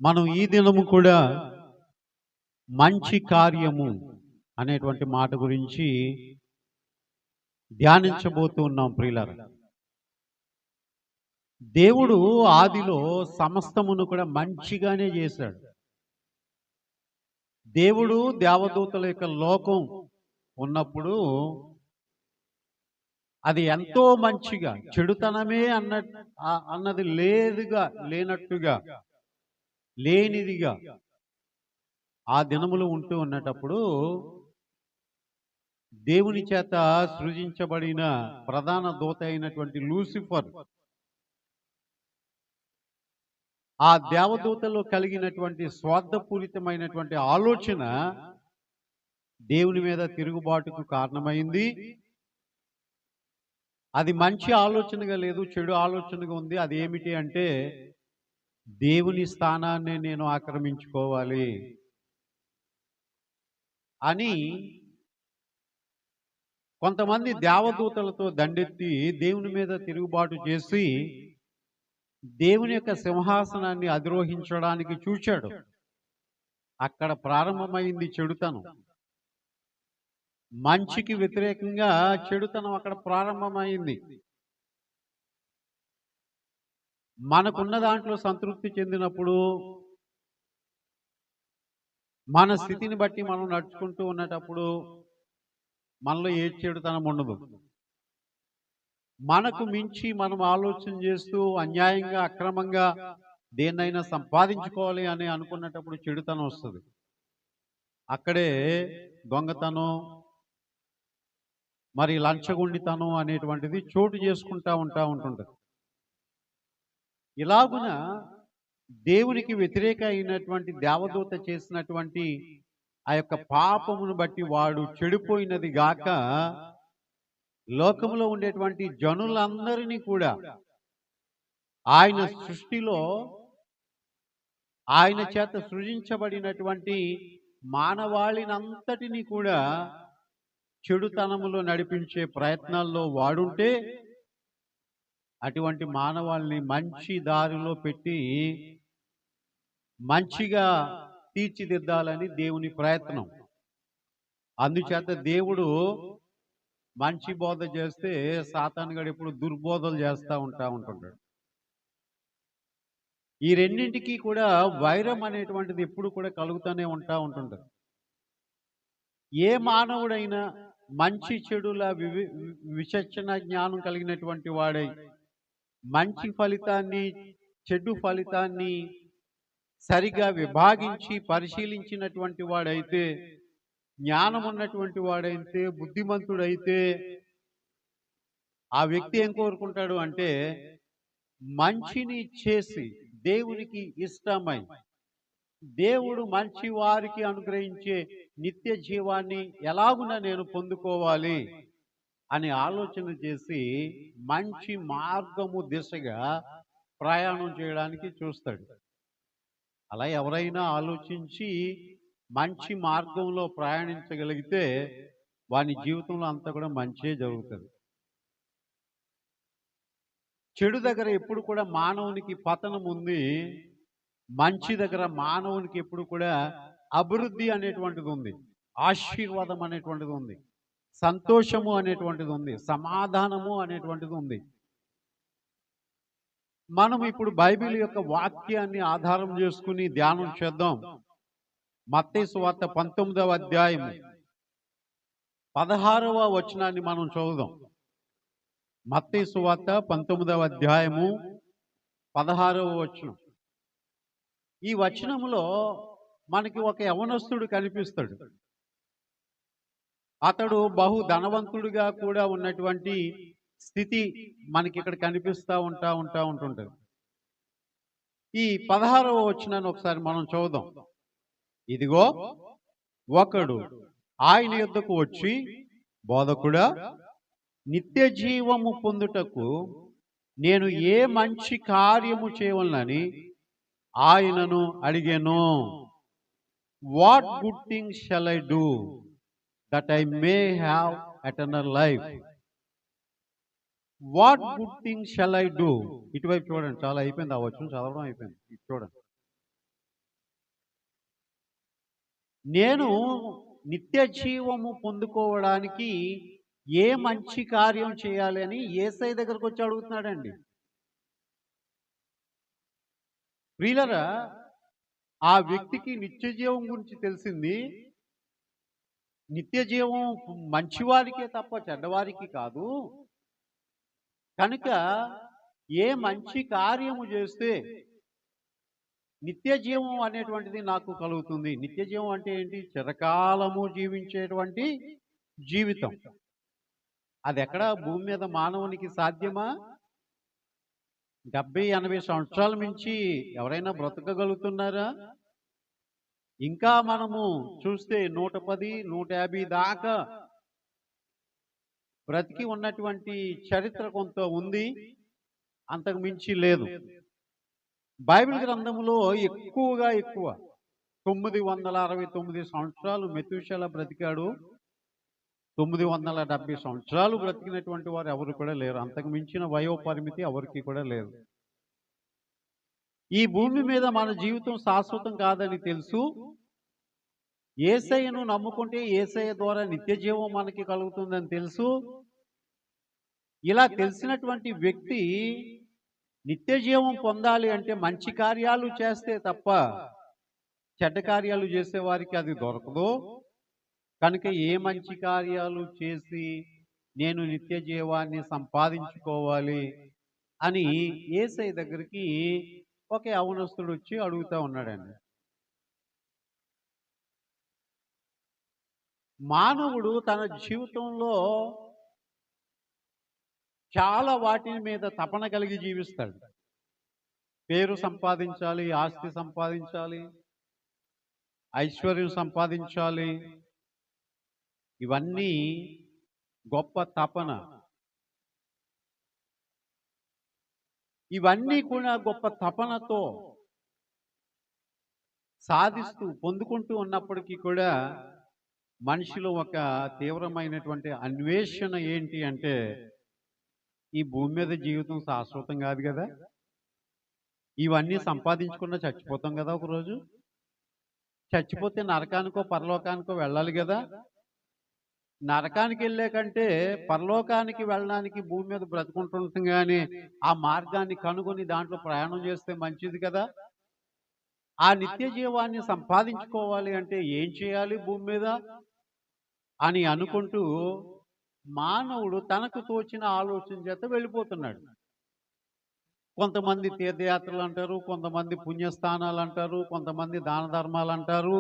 మనం ఈ దినము కూడా మంచి కార్యము అనేటువంటి మాట గురించి ధ్యానించబోతూ ఉన్నాం ప్రియులారా. దేవుడు ఆదిలో సమస్తమును కూడా మంచిగానే చేశాడు. దేవుడు దేవదూతల యొక్క లోకం ఉన్నప్పుడు అది ఎంతో మంచిగా, చెడుతనమే అన్నది లేనట్టుగా, లేనిదిగా ఆ దినములు ఉంటూ ఉన్నటప్పుడు దేవుని చేత సృజించబడిన ప్రధాన దూత అయినటువంటి లూసిఫర్ ఆ దేవదూతలో కలిగినటువంటి స్వార్థపూరితమైనటువంటి ఆలోచన దేవుని మీద తిరుగుబాటుకు కారణమైంది. అది మంచి ఆలోచనగా లేదు, చెడు ఆలోచనగా ఉంది. అది ఏమిటి అంటే, దేవుని స్థానాన్ని నేను ఆక్రమించుకోవాలి అని కొంతమంది దేవదూతలతో దండెత్తి దేవుని మీద తిరుగుబాటు చేసి దేవుని యొక్క సింహాసనాన్ని అధిరోహించడానికి చూశాడు. అక్కడ ప్రారంభమైంది చెడుతనం. మంచికి వ్యతిరేకంగా చెడుతనం అక్కడ ప్రారంభమైంది. మనకున్న దాంట్లో సంతృప్తి చెందినప్పుడు, మన స్థితిని బట్టి మనం నడుచుకుంటూ ఉన్నటప్పుడు మనలో ఏ చెడుతనం ఉండదు. మనకు మించి మనం ఆలోచన చేస్తూ అన్యాయంగా, అక్రమంగా దేన్నైనా సంపాదించుకోవాలి అని అనుకున్నటప్పుడు చెడుతనం వస్తుంది. అక్కడే దొంగతనం, మరి లంచగొండితనం అనేటువంటిది చోటు చేసుకుంటూ ఉంటుంటుంది. ఇలాగున దేవునికి వ్యతిరేక అయినటువంటి దేవదూత చేసినటువంటి ఆ యొక్క పాపమును బట్టి వాడు చెడిపోయినది గాక, లోకంలో ఉండేటువంటి జనులందరినీ కూడా ఆయన సృష్టిలో ఆయన చేత సృజించబడినటువంటి మానవాళినంతటినీ కూడా చెడుతనములో నడిపించే ప్రయత్నాల్లో వాడుంటే, అటువంటి మానవాళిని మంచి దారిలో పెట్టి మంచిగా తీర్చిదిద్దాలని దేవుని ప్రయత్నం. అందుచేత దేవుడు మంచి బోధ చేస్తే సాతానుగాడు ఎప్పుడు దుర్బోధలు చేస్తూ ఉంటుంటాడు. ఈ రెండింటికి కూడా వైరం అనేటువంటిది ఎప్పుడు కూడా కలుగుతూనే ఉంటుంటుంది. ఏ మానవుడైనా మంచి చెడుల విచక్షణ జ్ఞానం కలిగినటువంటి వాడై మంచి ఫలితాన్ని, చెడు ఫలితాన్ని సరిగా విభాగించి పరిశీలించినటువంటి వాడైతే, జ్ఞానం ఉన్నటువంటి వాడైతే, బుద్ధిమంతుడైతే, ఆ వ్యక్తి ఏం కోరుకుంటాడు అంటే, మంచిని చేసి దేవునికి ఇష్టమై దేవుడు మంచి వారికి అనుగ్రహించే నిత్య జీవాన్ని ఎలాగున నేను పొందుకోవాలి అని ఆలోచన చేసి మంచి మార్గము దిశగా ప్రయాణం చేయడానికి చూస్తాడు. అలా ఎవరైనా ఆలోచించి మంచి మార్గంలో ప్రయాణించగలిగితే వాని జీవితంలో అంతా కూడా మంచే జరుగుతుంది. చెడు దగ్గర ఎప్పుడు కూడా మానవునికి పతనం ఉంది, మంచి దగ్గర మానవునికి ఎప్పుడు కూడా అభివృద్ధి అనేటువంటిది ఉంది, ఆశీర్వాదం అనేటువంటిది ఉంది, సంతోషము అనేటువంటిది ఉంది, సమాధానము అనేటువంటిది ఉంది. మనం ఇప్పుడు బైబిల్ యొక్క వాక్యాన్ని ఆధారం చేసుకుని ధ్యానం చేద్దాం. మత్తయి సువార్త 19వ అధ్యాయము 16వ వచనాన్ని మనం చదువుదాం. మత్తయి సువార్త 19వ అధ్యాయము 16వ వచనం. ఈ వచనంలో మనకి ఒక యవనస్తుడు కనిపిస్తాడు. అతడు బహు ధనవంతుడిగా కూడా ఉన్నటువంటి స్థితి మనకి ఇక్కడ కనిపిస్తూ ఉంటుంటుంది. ఈ 16వ వచనాన్ని ఒకసారి మనం చదువుదాం. ఇదిగో ఒకడు ఆయన యొద్దకు వచ్చి, బోధకుడా, నిత్య జీవము పొందుటకు నేను ఏ మంచి కార్యము చేయవలనని ఆయనను అడిగాను. What good things shall I do that I may have eternal life? What good things shall I do? ఇటువైపు చూడండి, చాలా అయిపోయింది ఆ వచనం చదవడం అయిపోయింది. ఇటు చూడండి. నేను నిత్య జీవము పొందుకోవడానికి ఏ మంచి కార్యం చేయాలి అని యేసయ్య దగ్గరకు వచ్చి అడుగుతున్నాడండి. ప్రియులరా, ఆ వ్యక్తికి నిత్య జీవం గురించి తెలిసింది. నిత్య జీవం మంచివారికే తప్ప చెడ్డవారికి కాదు. కనుక ఏ మంచి కార్యము చేస్తే నిత్య జీవం అనేటువంటిది నాకు కలుగుతుంది. నిత్య జీవం అంటే ఏంటి? చిరకాలము జీవించేటువంటి జీవితం. అది ఎక్కడ భూమి మీద మానవునికి సాధ్యమా? 70-80 సంవత్సరాల మించి ఎవరైనా బ్రతకగలుగుతున్నారా? ఇంకా మనము చూస్తే 110-150 దాకా బ్రతికి ఉన్నటువంటి చరిత్ర కొంత ఉంది. అంతకు మించి లేదు. బైబిల్ గ్రంథంలో ఎక్కువ 969 సంవత్సరాలు మెతూషెల బ్రతికాడు. 970 సంవత్సరాలు బ్రతికినటువంటి వారు ఎవరు కూడా లేరు. అంతకు మించిన వయోపరిమితి ఎవరికి కూడా లేదు. ఈ భూమి మీద మన జీవితం శాశ్వతం కాదని తెలుసు. యేసయ్యను నమ్ముకుంటే యేసయ్య ద్వారా నిత్య జీవం మనకి కలుగుతుందని తెలుసు. ఇలా తెలిసినటువంటి వ్యక్తి నిత్య జీవం పొందాలి అంటే మంచి కార్యాలు చేస్తే తప్ప చెడ్డ కార్యాలు చేసేవారికి అది దొరకదు. కనుక ఏ మంచి కార్యాలు చేసి నేను నిత్య జీవాన్ని సంపాదించుకోవాలి అని యేసయ్య దగ్గరికి ఒక యవనస్తుడు వచ్చి అడుగుతా ఉన్నాడండి. మానవుడు తన జీవితంలో చాలా వాటి మీద తపన కలిగి జీవిస్తాడు. పేరు సంపాదించాలి, ఆస్తి సంపాదించాలి, ఐశ్వర్యం సంపాదించాలి. ఇవన్నీ గొప్ప తపన. ఇవన్నీ కూడా గొప్ప తపనతో సాధిస్తూ పొందుకుంటూ ఉన్నప్పటికీ కూడా మనిషిలో ఒక తీవ్రమైనటువంటి అన్వేషణ ఏంటి అంటే, ఈ భూమి మీద జీవితం శాశ్వతం కాదు కదా, ఇవన్నీ సంపాదించకుండా చచ్చిపోతాం కదా ఒకరోజు. చచ్చిపోతే నరకానికో పరలోకానికో వెళ్ళాలి కదా. నరకానికి వెళ్ళే కంటే పరలోకానికి వెళ్ళడానికి భూమి మీద బ్రతుకుంటుంటాం కానీ ఆ మార్గాన్ని కనుగొని దాంట్లో ప్రయాణం చేస్తే మంచిది కదా. ఆ నిత్య జీవాన్ని సంపాదించుకోవాలి అంటే ఏం చేయాలి భూమి మీద అని అనుకుంటూ మానవుడు తనకు తోచిన ఆలోచన చేత వెళ్ళిపోతున్నాడు. కొంతమంది తీర్థయాత్రలు అంటారు, కొంతమంది పుణ్యస్థానాలు అంటారు, కొంతమంది దాన ధర్మాలు అంటారు.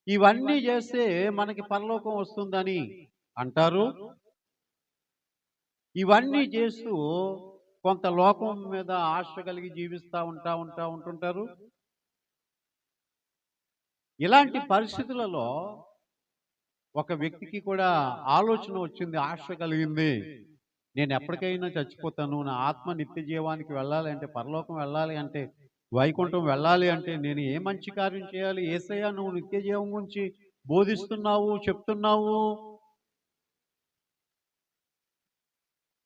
ఇవన్నీ చేస్తే మనకి పరలోకం వస్తుందని అంటారు. ఇవన్నీ చేస్తూ కొంత లోకం మీద ఆశ కలిగి జీవిస్తూ ఉంటుంటారు. ఇలాంటి పరిస్థితులలో ఒక వ్యక్తికి కూడా ఆలోచన వచ్చింది, ఆశ కలిగింది. నేను ఎప్పటికైనా చచ్చిపోతాను, నా ఆత్మ నిత్య జీవానికి వెళ్ళాలి అంటే, పరలోకం వెళ్ళాలి అంటే, వైకుంఠం వెళ్ళాలి అంటే నేను ఏ మంచి కార్యం చేయాలి? యేసయ్య, నువ్వు నిత్య జీవం గురించి బోధిస్తున్నావు, చెప్తున్నావు.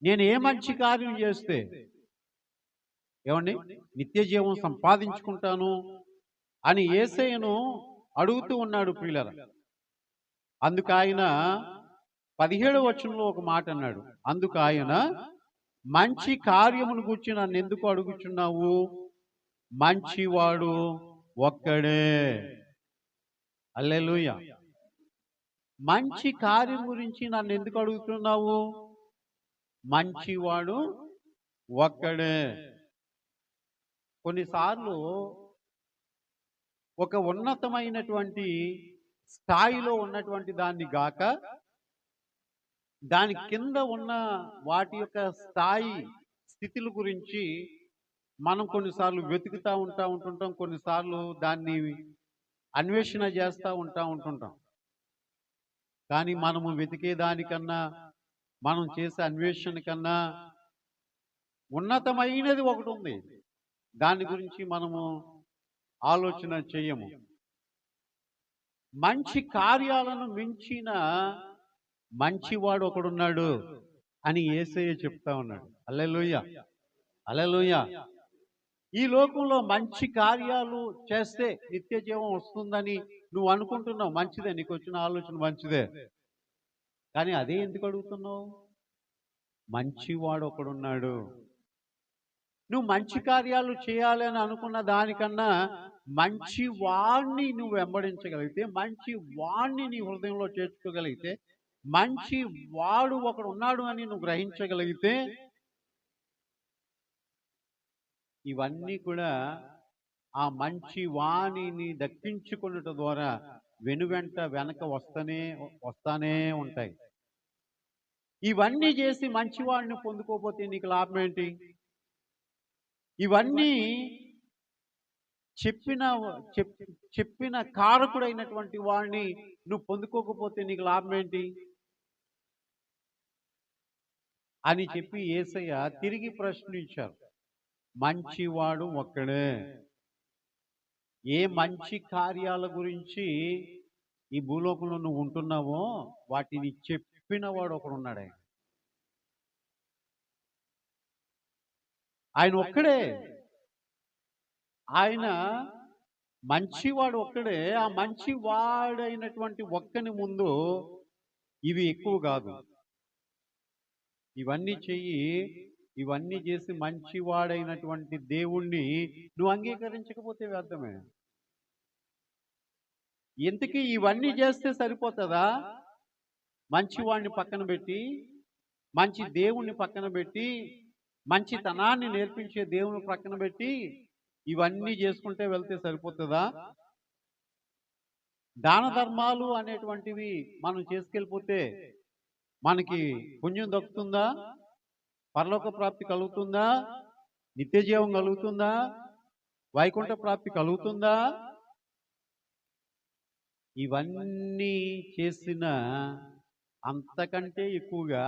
నేను ఏ మంచి కార్యం చేస్తే ఏమండి నిత్య జీవం సంపాదించుకుంటాను అని యేసయ్యను అడుగుతూ ఉన్నాడు ప్రియులారా. అందుకు ఆయన 17వ వచనంలో ఒక మాట అన్నాడు. అందుకు ఆయన, మంచి కార్యమును గురించి నన్ను ఎందుకు అడుగుచున్నావు? మంచివాడు ఒక్కడే. హల్లెలూయా. మంచి కార్యం గురించి నన్ను ఎందుకు అడుగుతున్నావు? మంచివాడు ఒక్కడే. కొన్నిసార్లు ఒక ఉన్నతమైనటువంటి స్థాయిలో ఉన్నటువంటి దాన్ని గాక దాని కింద ఉన్న వాటి యొక్క స్థాయి స్థితుల గురించి మనం కొన్నిసార్లు వెతుకుతూ ఉంటుంటాం. కొన్నిసార్లు దాన్ని అన్వేషణ చేస్తూ ఉంటుంటాం. కానీ మనము వెతికే దానికన్నా, మనం చేసే అన్వేషణ కన్నా ఉన్నతమైనది ఒకటి ఉంది. దాని గురించి మనము ఆలోచన చేయము. మంచి కార్యాలను మించిన మంచివాడు ఒకడున్నాడు అని యేసయ్య చెప్తా ఉన్నాడు. హల్లెలూయా, హల్లెలూయా. ఈ లోకంలో మంచి కార్యాలు చేస్తే నిత్య జీవం వస్తుందని నువ్వు అనుకుంటున్నావు. మంచిదే, నీకు వచ్చిన ఆలోచన మంచిదే. కానీ అదే ఎందుకు అడుగుతున్నావు? మంచివాడు ఒకడున్నాడు. నువ్వు మంచి కార్యాలు చేయాలి అని అనుకున్న దానికన్నా మంచి వాణ్ణి నువ్వు వెంబడించగలిగితే, మంచి వాణ్ణి నీ హృదయంలో చేర్చుకోగలిగితే, మంచి వాడు ఒకడు ఉన్నాడు అని నువ్వు గ్రహించగలిగితే, ఇవన్నీ కూడా ఆ మంచి వాణిని దక్కించుకున్నట ద్వారా వెనక వస్తానే ఉంటాయి. ఇవన్నీ చేసి మంచివాడిని పొందుకోకపోతే నీకు లాభం ఏంటి? ఇవన్నీ చెప్పిన కారకుడైనటువంటి వాడిని నువ్వు పొందుకోకపోతే నీకు లాభం ఏంటి అని చెప్పి యేసయ్య తిరిగి ప్రశ్నించారు. మంచివాడు ఒక్కడే. ఏ మంచి కార్యాల గురించి ఈ భూలోకంలో నువ్వు ఉంటున్నావో వాటిని చెప్పిన వాడు ఒకడున్నాడు. ఆయన ఒక్కడే. ఆయన మంచివాడు ఒక్కడే. ఆ మంచివాడైనటువంటి ఒక్కని ముందు ఇవి ఎక్కువ కాదు. ఇవన్నీ చెయ్యి, ఇవన్నీ చేసి మంచివాడైనటువంటి దేవుణ్ణి నువ్వు అంగీకరించకపోతే వ్యర్థమే. ఇంతకీ ఇవన్నీ చేస్తే సరిపోతుందా? మంచివాడిని పక్కన పెట్టి, మంచి దేవుణ్ణి పక్కన పెట్టి, మంచితనాన్ని నేర్పించే దేవుని పక్కన పెట్టి ఇవన్నీ చేసుకుంటే వెళ్తే సరిపోతుందా? దాన ధర్మాలు అనేటువంటివి మనం చేసుకెళ్ళిపోతే మనకి పుణ్యం దక్కుతుందా? పరలోక ప్రాప్తి కలుగుతుందా? నిత్య జీవం కలుగుతుందా? వైకుంఠ ప్రాప్తి కలుగుతుందా? ఇవన్నీ చేసిన అంతకంటే ఎక్కువగా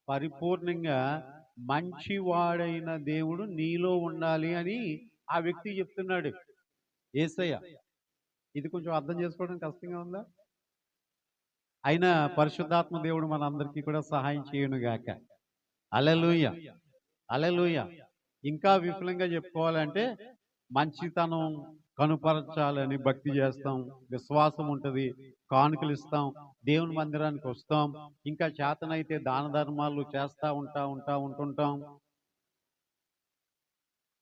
పరిపూర్ణంగా మంచివాడైన దేవుడు నీలో ఉండాలి అని ఆ వ్యక్తి చెప్తున్నాడు, యేసయ్య. ఇది కొంచెం అర్థం చేసుకోవడం కష్టంగా ఉందా? అయినా పరిశుద్ధాత్మ దేవుడు మనందరికీ కూడా సహాయం చేయనుగాక. హల్లెలూయా, హల్లెలూయా. ఇంకా విపులంగా చెప్పుకోవాలంటే మంచితనం కనుపరచాలని భక్తి చేస్తాం, విశ్వాసం ఉంటుంది, కానుకలు ఇస్తాం, దేవుని మందిరానికి వస్తాం, ఇంకా చేతనైతే దాన ధర్మాలు చేస్తూ ఉంటుంటాం.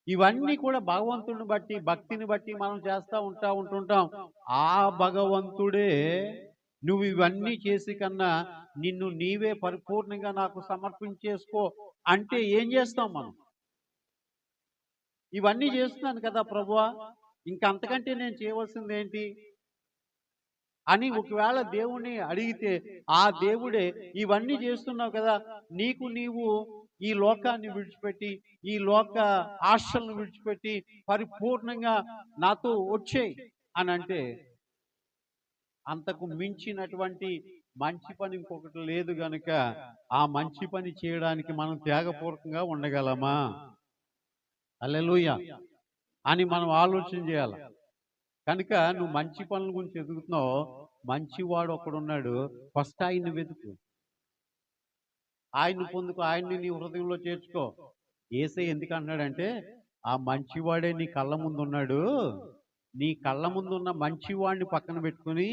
ఇవన్నీ కూడా భగవంతుడిని బట్టి, భక్తిని బట్టి మనం చేస్తూ ఉంటుంటాం. ఆ భగవంతుడే నువ్వు ఇవన్నీ చేసి కన్నా నిన్ను నీవే పరిపూర్ణంగా నాకు సమర్పించేసుకో అంటే ఏం చేస్తాం మనం? ఇవన్నీ చేస్తున్నాను కదా ప్రభువా, ఇంకంతకంటే నేను చేయవలసింది ఏంటి అని ఒకవేళ దేవుణ్ణి అడిగితే, ఆ దేవుడే ఇవన్నీ చేస్తున్నావు కదా, నీవు ఈ లోకాన్ని విడిచిపెట్టి, ఈ లోక ఆశలను విడిచిపెట్టి పరిపూర్ణంగా నాతో వచ్చేయి అని అంటే, అంతకు మించినటువంటి మంచి పని ఇంకొకటి లేదు గనుక ఆ మంచి పని చేయడానికి మనం త్యాగపూర్వకంగా ఉండగలమా? హల్లెలూయా అని మనం ఆలోచన చేయాలి. కనుక నువ్వు మంచి పనుల గురించి ఎదుగుతున్నావు, మంచివాడు ఒకడున్నాడు, ఫస్ట్ ఆయన్ని వెతుకు, ఆయన్ని పొందుకో, ఆయన్ని నీ హృదయంలో చేర్చుకో. యేసయ్య ఎందుకు అన్నాడంటే, ఆ మంచివాడే నీ కళ్ళ ముందు ఉన్నాడు, నీ కళ్ళ ముందు ఉన్న మంచివాడిని పక్కన పెట్టుకుని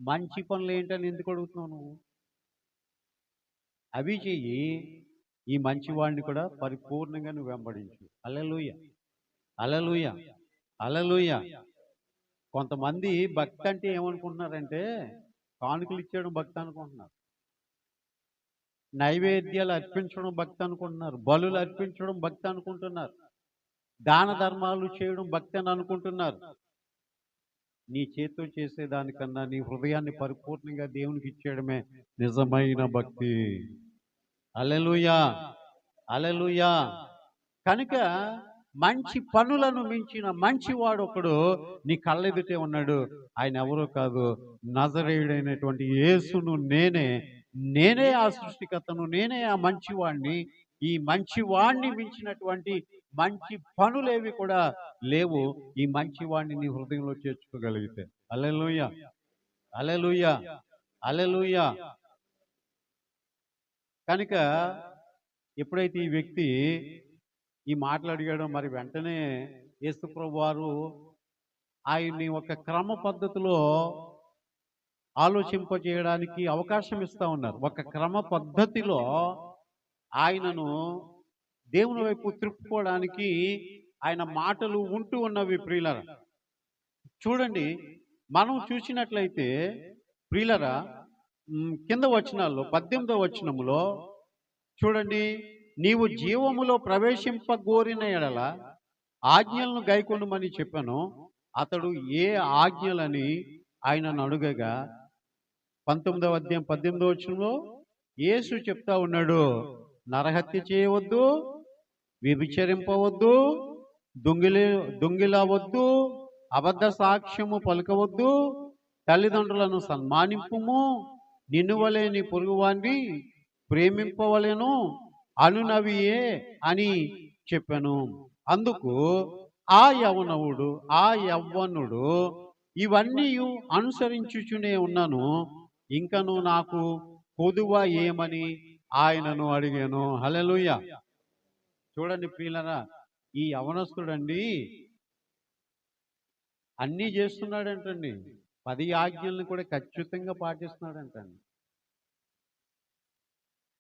మంచి పనులు ఏంటని ఎందుకు అడుగుతున్నావు నువ్వు? అవి చెయ్యి, ఈ మంచివాడిని కూడా పరిపూర్ణంగా నువ్వు వెంబడించు. హల్లెలూయా, హల్లెలూయా, హల్లెలూయా. కొంతమంది భక్తి అంటే ఏమనుకుంటున్నారంటే, కానుకలు ఇచ్చేయడం భక్తి అనుకుంటున్నారు, నైవేద్యాలు అర్పించడం భక్తి అనుకుంటున్నారు, బలులు అర్పించడం భక్తి అనుకుంటున్నారు, దాన ధర్మాలు చేయడం భక్తి అని అనుకుంటున్నారు. నీ చేతితో చేసేదానికన్నా నీ హృదయాన్ని పరిపూర్ణంగా దేవునికి ఇచ్చేయడమే నిజమైన భక్తి. హల్లెలూయా, హల్లెలూయా. కనుక మంచి పనులను మించిన మంచివాడు ఒకడు నీ కళ్ళెదుటే ఉన్నాడు. ఆయన ఎవరో కాదు, నజరేయుడైనటువంటి యేసును నేనే ఆ సృష్టికర్తను, నేనే ఆ మంచివాణ్ణి. ఈ మంచివాణ్ణి మించినటువంటి మంచి పనులేవి కూడా లేవు. ఈ మంచివాణ్ణి నీ హృదయంలో చేర్చుకోగలిగితే. హల్లెలూయా, హల్లెలూయా, హల్లెలూయా. కనుక ఎప్పుడైతే ఈ వ్యక్తి ఈ మాటలు అడిగాడో, మరి వెంటనే యేసుప్రభు వారు ఆయన్ని ఒక క్రమ పద్ధతిలో ఆలోచింపజేయడానికి అవకాశం ఇస్తా ఉన్నారు. ఒక క్రమ పద్ధతిలో ఆయనను దేవుని వైపు త్రిప్పుకోవడానికి ఆయన మాటలు ఉంటూ ఉన్నవి ప్రియులరా. చూడండి, మనం చూసినట్లయితే ప్రియులరా, కింద వచనాల్లో 18వ వచనములో చూడండి, నీవు జీవములో ప్రవేశింపగోరిన ఎడల ఆజ్ఞలను గైకొనుమని చెప్పాను. అతడు ఏ ఆజ్ఞలని ఆయనను అడుగగా 19వ అధ్యాయం 18వ వచనంలో యేసు చెప్తా ఉన్నాడు, నరహత్య చేయవద్దు, వ్యభిచరింపవద్దు, దొంగిలవద్దు, అబద్ధ సాక్ష్యము పలకవద్దు, తల్లిదండ్రులను సన్మానింపుము, నిన్ను వలె నీ పొరుగువాన్ని ప్రేమింపవలెను అనునవియే అని చెప్పాను. అందుకు ఆ యవ్వనుడు ఇవన్నీ అనుసరించుచునే ఉన్నాను, ఇంకను నాకు కొదువ ఏమని ఆయనను అడిగాను. హల్లెలూయా. చూడండి ప్రియులరా, ఈ యవనస్తుడండి అన్నీ చేస్తున్నాడంటండి. 10 ఆజ్ఞలను కూడా ఖచ్చితంగా పాటిస్తున్నాడంటండి.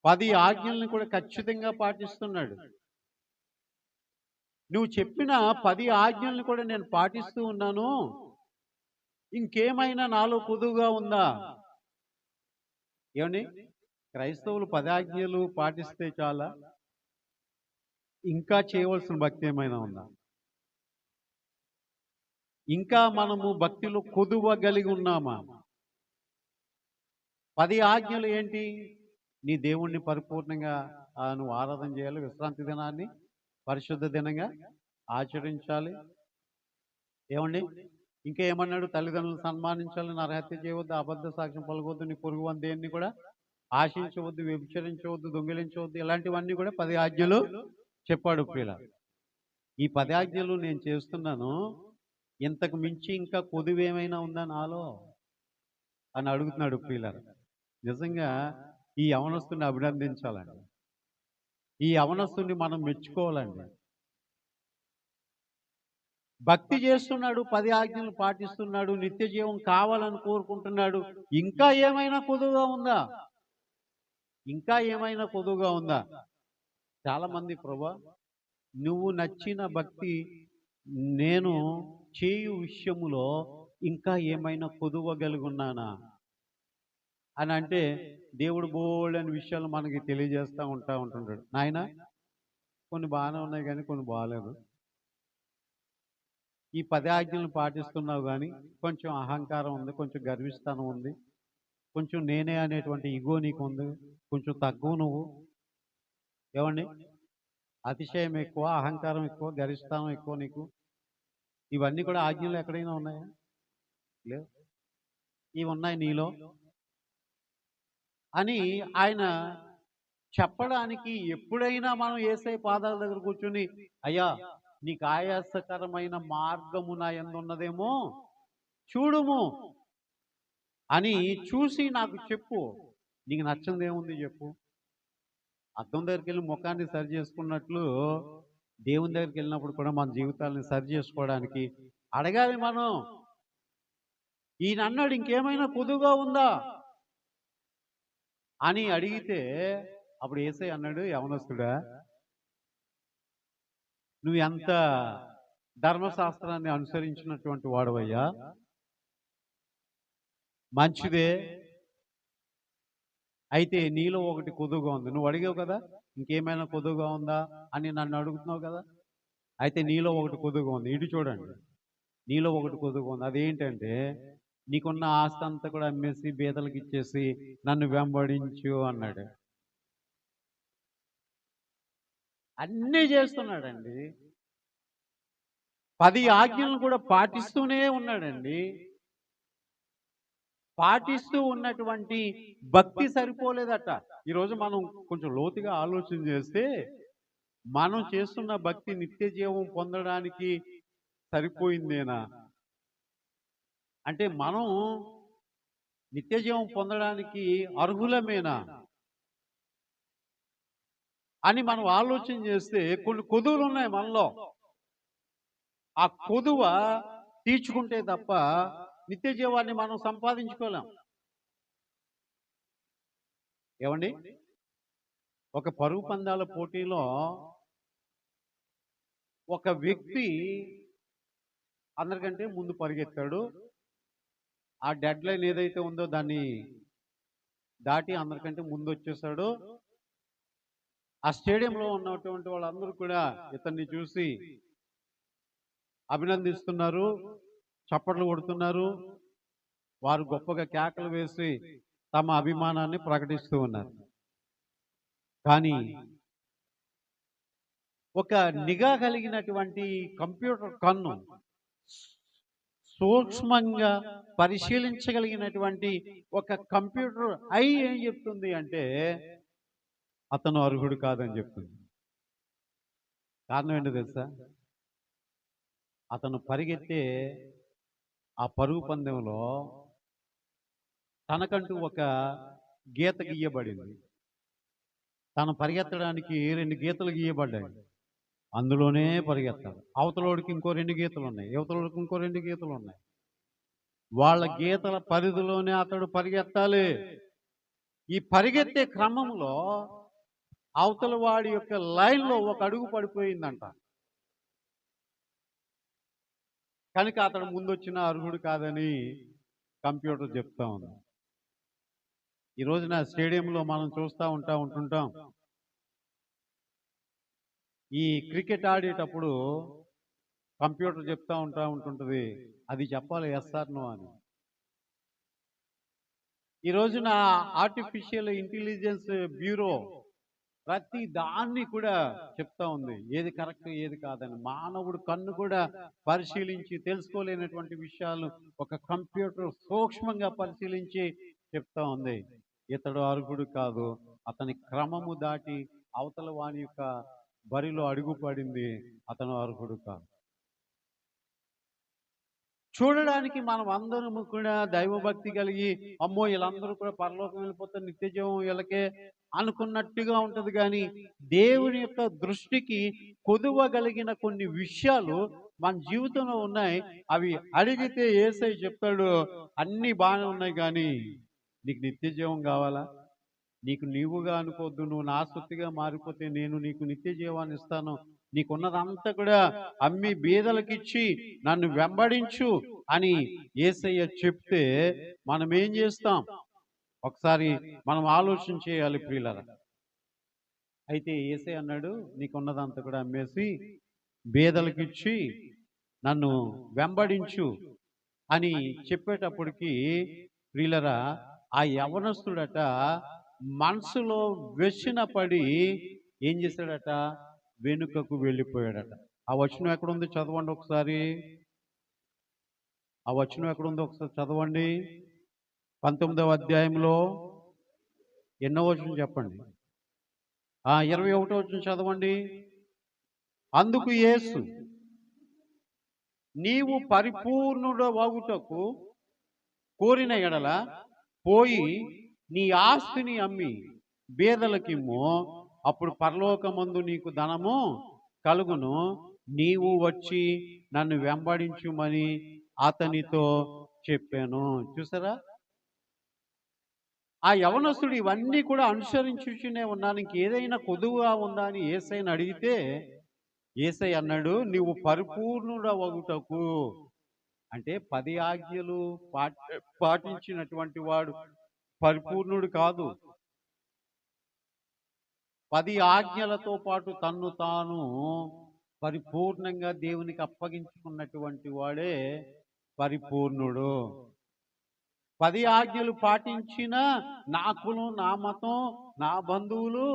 10 ఆజ్ఞలను కూడా ఖచ్చితంగా పాటిస్తున్నాడు. నువ్వు చెప్పిన 10 ఆజ్ఞలను కూడా నేను పాటిస్తూ ఉన్నాను, ఇంకేమైనా నాలో కొదువుగా ఉందా? ఏమండి, క్రైస్తవులు 10 ఆజ్ఞలు పాటిస్తే చాలా? ఇంకా చేయవలసిన భక్తి ఏమైనా ఉందా? ఇంకా మనము భక్తిలో కొదువ కలిగి ఉన్నామా? 10 ఆజ్ఞలు ఏంటి? నీ దేవుణ్ణి పరిపూర్ణంగా నువ్వు ఆరాధన చేయాలి, విశ్రాంతి దినాన్ని పరిశుద్ధ దినంగా ఆచరించాలి. ఏమండి, ఇంకా ఏమన్నాడు? తల్లిదండ్రులను సన్మానించాలి, నరహత్య చేయవద్దు, అబద్ధ సాక్ష్యం పలకొద్దు, నీ పొరుగు వాని దేన్ని కూడా ఆశించవద్దు, వ్యభిచరించవద్దు, దొంగిలించవద్దు, ఇలాంటివన్నీ కూడా 10 ఆజ్ఞలు చెప్పాడు ప్రియుల. ఈ 10 ఆజ్ఞలు నేను చేస్తున్నాను, ఇంతకు మించి ఇంకా కొదువేమైనా ఉందా నాలో అని అడుగుతున్నాడు ప్రియులారా. నిజంగా ఈ యవనస్తుని అభినందించాలండి. ఈ యవనస్తుని మనం మెచ్చుకోవాలండి. భక్తి చేస్తున్నాడు, 10 ఆజ్ఞలు పాటిస్తున్నాడు, నిత్య జీవం కావాలని కోరుకుంటున్నాడు. ఇంకా ఏమైనా కొదువుగా ఉందా? ఇంకా ఏమైనా కొదువుగా ఉందా? చాలా మంది, ప్రభా నువ్వు నచ్చిన భక్తి నేను చేయు విషయములో ఇంకా ఏమైనా కొదువగలుగున్నానా అని అంటే దేవుడు బోల్డని విషయాలు మనకి తెలియజేస్తూ ఉంటుంటాడు. నాయన, కొన్ని బాగానే ఉన్నాయి కానీ కొన్ని బాగాలేదు. ఈ 10 ఆజ్ఞలను పాటిస్తున్నావు కానీ కొంచెం అహంకారం ఉంది, కొంచెం గర్విస్తానం ఉంది, కొంచెం నేనే అనేటువంటి ఇగో నీకు ఉంది, కొంచెం తక్కువ నువ్వు. ఏమండి, అతిశయం ఎక్కువ, అహంకారం ఎక్కువ, గర్విస్తానం ఎక్కువ నీకు. ఇవన్నీ కూడా ఆజ్ఞలు ఎక్కడైనా ఉన్నాయా? లేవు. ఇవి ఉన్నాయి నీలో అని ఆయన చెప్పడానికి ఎప్పుడైనా మనం యేసయ్య పాదాల దగ్గర కూర్చుని, అయ్యా నీకు ఆయాసకరమైన మార్గము నా యందున్నదేమో చూడుము అని చూసి నాకు చెప్పు, నీకు నచ్చింది ఏముంది చెప్పు. అద్దం దగ్గరికి వెళ్ళి ముఖాన్ని సరి చేసుకున్నట్లు దేవుని దగ్గరికి వెళ్ళినప్పుడు కూడా మన జీవితాలను సరి చేసుకోవడానికి అడగాలి మనం. ఈయన అన్నాడు, ఇంకేమైనా కొదువుగా ఉందా అని అడిగితే అప్పుడు యేసయ్య అన్నాడు, యవనస్తుడా, నువ్వు ఎంత ధర్మశాస్త్రాన్ని అనుసరించినటువంటి వాడవయ్యా, మంచిదే. అయితే నీలో ఒకటి కొదువుగా ఉంది. నువ్వు అడిగావు కదా, ఇంకేమైనా కొదువుగా ఉందా అని నన్ను అడుగుతున్నావు కదా. అయితే నీలో ఒకటి కొదువుగా ఉంది. ఇటు చూడండి, నీలో ఒకటి కొదువుగా ఉంది. అదేంటంటే, నీకున్న ఆస్తి అంతా కూడా అమ్మేసి బీదలకు ఇచ్చేసి నన్ను వెంబడించు అన్నాడు. అన్నీ చేస్తున్నాడండి. 10 ఆజ్ఞలను కూడా పాటిస్తూనే ఉన్నాడండి. పాటిస్తూ ఉన్నటువంటి భక్తి సరిపోలేదట. ఈరోజు మనం కొంచెం లోతుగా ఆలోచన చేస్తే మనం చేస్తున్న భక్తి నిత్య జీవం పొందడానికి సరిపోయిందేనా అంటే మనం నిత్య జీవం పొందడానికి అర్హులమేనా అని మనం ఆలోచన చేస్తే కొన్ని కొదువులు ఉన్నాయి మనలో. ఆ కొదువ తీర్చుకుంటే తప్ప నిత్య జీవాన్ని మనం సంపాదించుకోలేం. ఏమండి? ఒక పరుగు పందాల పోటీలో ఒక వ్యక్తి అందరికంటే ముందు పరిగెత్తాడు. ఆ డెడ్ లైన్ ఏదైతే ఉందో దాన్ని దాటి అందరికంటే ముందు వచ్చేసాడు. ఆ స్టేడియంలో ఉన్నటువంటి వాళ్ళందరూ కూడా ఇతన్ని చూసి అభినందిస్తున్నారు, చప్పట్లు కొడుతున్నారు. వారు గొప్పగా కేకలు వేసి తమ అభిమానాన్ని ప్రకటిస్తూ ఉన్నారు. కానీ ఒక నిఘా కలిగినటువంటి కంప్యూటర్ కన్ను సూక్ష్మంగా పరిశీలించగలిగినటువంటి ఒక కంప్యూటర్ ఏం చెప్తుంది అంటే అతను అర్హుడు కాదని చెప్తుంది. కారణం ఏంటో తెలుసా? అతను పరిగెత్తే ఆ పరుగు పందెంలో తనకంటూ ఒక గీత గీయబడింది. తను పరిగెత్తడానికి 2 గీతలు గీయబడ్డాయి. అందులోనే పరిగెత్తాలి. అవతలోడికి ఇంకో 2 గీతలు ఉన్నాయి, యువతలోడికి ఇంకో 2 గీతలు ఉన్నాయి. వాళ్ళ గీతల పరిధిలోనే అతడు పరిగెత్తాలి. ఈ పరిగెత్తే క్రమంలో అవతల వాడి యొక్క లైన్లో ఒక అడుగు పడిపోయిందంట. కనుక అతడు ముందొచ్చిన అర్హుడు కాదని కంప్యూటర్ చెప్తా ఉంది. ఈ రోజున స్టేడియంలో మనం చూస్తూ ఉంటుంటాం. ఈ క్రికెట్ ఆడేటప్పుడు కంప్యూటర్ చెప్తా ఉంటుంటుంది, అది చెప్పాలి ఎస్ఆర్ నో అని. ఈ రోజున ఆర్టిఫిషియల్ ఇంటెలిజెన్స్ బ్యూరో ప్రతి దాన్ని కూడా చెప్తా ఉంది, ఏది కరెక్ట్ ఏది కాదని. మానవుడు కన్ను కూడా పరిశీలించి తెలుసుకోలేనటువంటి విషయాలు ఒక కంప్యూటర్ సూక్ష్మంగా పరిశీలించి చెప్తా ఉంది. ఇతడు అర్హుడు కాదు, అతని క్రమము దాటి అవతల వాని యొక్క బరిలో అడుగు పడింది, అతను అర్హుడు కాదు. చూడడానికి మనం అందరము కూడా దైవభక్తి కలిగి అమ్మో వీళ్ళందరూ కూడా పరలోకం వెళ్ళిపోతే నిత్య జీవం వీళ్ళకే అనుకున్నట్టుగా ఉంటుంది. కానీ దేవుని యొక్క దృష్టికి కొదువగలిగిన కొన్ని విషయాలు మన జీవితంలో ఉన్నాయి. అవి అడిగితే యేసయ్య చెప్తాడు, అన్నీ బాగానే ఉన్నాయి కానీ నీకు నిత్య జీవం కావాలా? నీకు నీవుగా అనుకోవద్దు, నువ్వు నా సొత్తుగా మారిపోతే నేను నీకు నిత్య జీవాన్ని ఇస్తాను. నీకున్నదంతా కూడా అమ్మి బీదలకిచ్చి నన్ను వెంబడించు అని యేసయ్య చెప్తే మనం ఏం చేస్తాం? ఒకసారి మనం ఆలోచన చేయాలి ప్రియులారా. అయితే యేసయ్య అన్నాడు, నీకున్నదంతా కూడా అమ్మేసి బీదలకిచ్చి నన్ను వెంబడించు అని చెప్పేటప్పటికి ప్రియులారా, ఆ యవనస్తుడట మనసులో వెచ్చిన పడి ఏం చేశాడట? వెనుకకు వెళ్ళిపోయాడట. ఆ వచనం ఎక్కడుంది చదవండి ఒకసారి. ఆ వచనం ఎక్కడుంది ఒకసారి చదవండి. 19వ అధ్యాయంలో ఎన్నో వచనం చెప్పండి. 21వ వచనం చదవండి. అందుకు యేసు, నీవు పరిపూర్ణుడవగుటకు కోరిన ఎడల పోయి నీ ఆస్తిని అమ్మి బీదలకిమ్ము, అప్పుడు పరలోకమందు నీకు ధనము కలుగును, నీవు వచ్చి నన్ను వెంబడించుమని అతనితో చెప్పాను. చూసారా? ఆ యవనస్తుడు ఇవన్నీ కూడా అనుసరించునే ఉన్నాను, ఇంకేదైనా కొదువుగా ఉందా అని యేసయ్యను అడిగితే యేసయ్య అన్నాడు, నీవు పరిపూర్ణుడవగుటకు. అంటే 10 ఆజ్ఞలు పాటించినటువంటి వాడు పరిపూర్ణుడు కాదు. 10 ఆజ్ఞలతో పాటు తన్ను తాను పరిపూర్ణంగా దేవునికి అప్పగించుకున్నటువంటి వాడే పరిపూర్ణుడు. 10 ఆజ్ఞలు పాటించిన నా కులం, నా మతం, నా బంధువులు,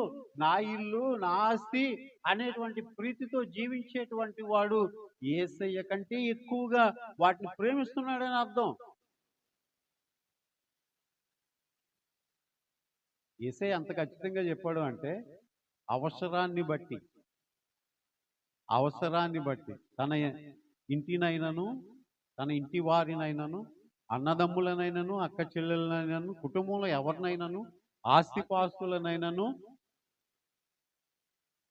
నా ఇల్లు, నా ఆస్తి అనేటువంటి ప్రీతితో జీవించేటువంటి వాడు యేసయ్య కంటే ఎక్కువగా వాటిని ప్రేమిస్తున్నాడని అర్థం. యేసయ్య అంత ఖచ్చితంగా చెప్పాడు అంటే అవసరాన్ని బట్టి తన ఇంటినైనను, తన ఇంటి వారినైనను, అన్నదమ్ములనైనను, అక్క చెల్లెలనైనను, కుటుంబంలో ఎవరినైనాను, ఆస్తిపాస్తులనైనను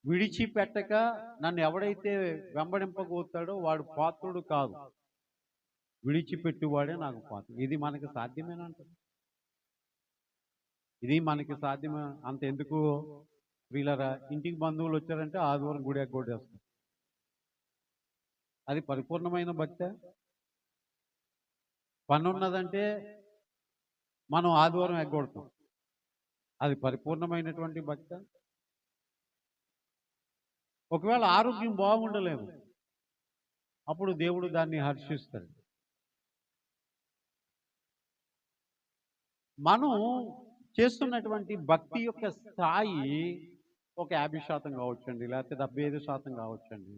విడిచిపెట్టక నన్ను ఎవడైతే వెంబడింపగోతాడో వాడు పాత్రుడు కాదు, విడిచిపెట్టువాడే నాకు పాత్రుడు. ఇది మనకి సాధ్యమేనంట. ఇది మనకి సాధ్యమే. అంత ఎందుకు వీళ్ళరా, ఇంటికి బంధువులు వచ్చారంటే ఆదివారం గుడి ఎగ్గొట్టేస్తాం. అది పరిపూర్ణమైన భక్తే. పని ఉన్నదంటే మనం ఆదివారం ఎగ్గొడతాం. అది పరిపూర్ణమైనటువంటి భక్తే. ఒకవేళ ఆరోగ్యం బాగుండలేదు, అప్పుడు దేవుడు దాన్ని హర్షిస్తాడు. మనం చేస్తున్నటువంటి భక్తి యొక్క స్థాయి ఒక 50% కావచ్చండి, లేకపోతే 75% కావచ్చండి.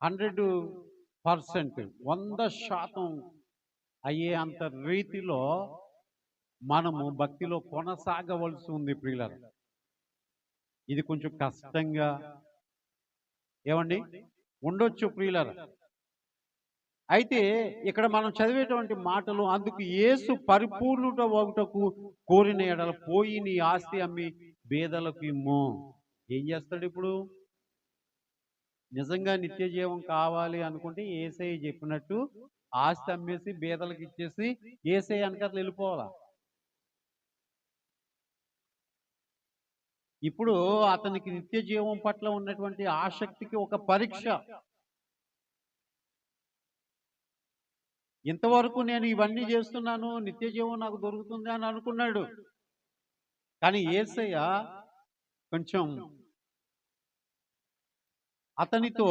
100%, 100% అయ్యే అంత రీతిలో మనము భక్తిలో కొనసాగవలసి ఉంది ప్రియులారా. ఇది కొంచెం కష్టంగా ఏమండి ఉండొచ్చు ప్రియులారా. అయితే ఇక్కడ మనం చదివేటువంటి మాటలు, అందుకు యేసు పరిపూర్ణుట ఒకటకు కోరిన ఎడల పోయి నీ ఆస్తి అమ్మి బేదలకు ఇమ్ము. ఏం చేస్తాడు ఇప్పుడు? నిజంగా నిత్య జీవం కావాలి అనుకుంటే యేసయ్య చెప్పినట్టు ఆస్తి అమ్మేసి బేదలకు ఇచ్చేసి యేసయ్య వెనకాల వెళ్ళిపోవాలా. ఇప్పుడు అతనికి నిత్య జీవం పట్ల ఉన్నటువంటి ఆసక్తికి ఒక పరీక్ష. ఇంతవరకు నేను ఇవన్నీ చేస్తున్నాను, నిత్య జీవం నాకు దొరుకుతుంది అని అనుకున్నాడు. కానీ యేసయ్య కొంచెం అతనితో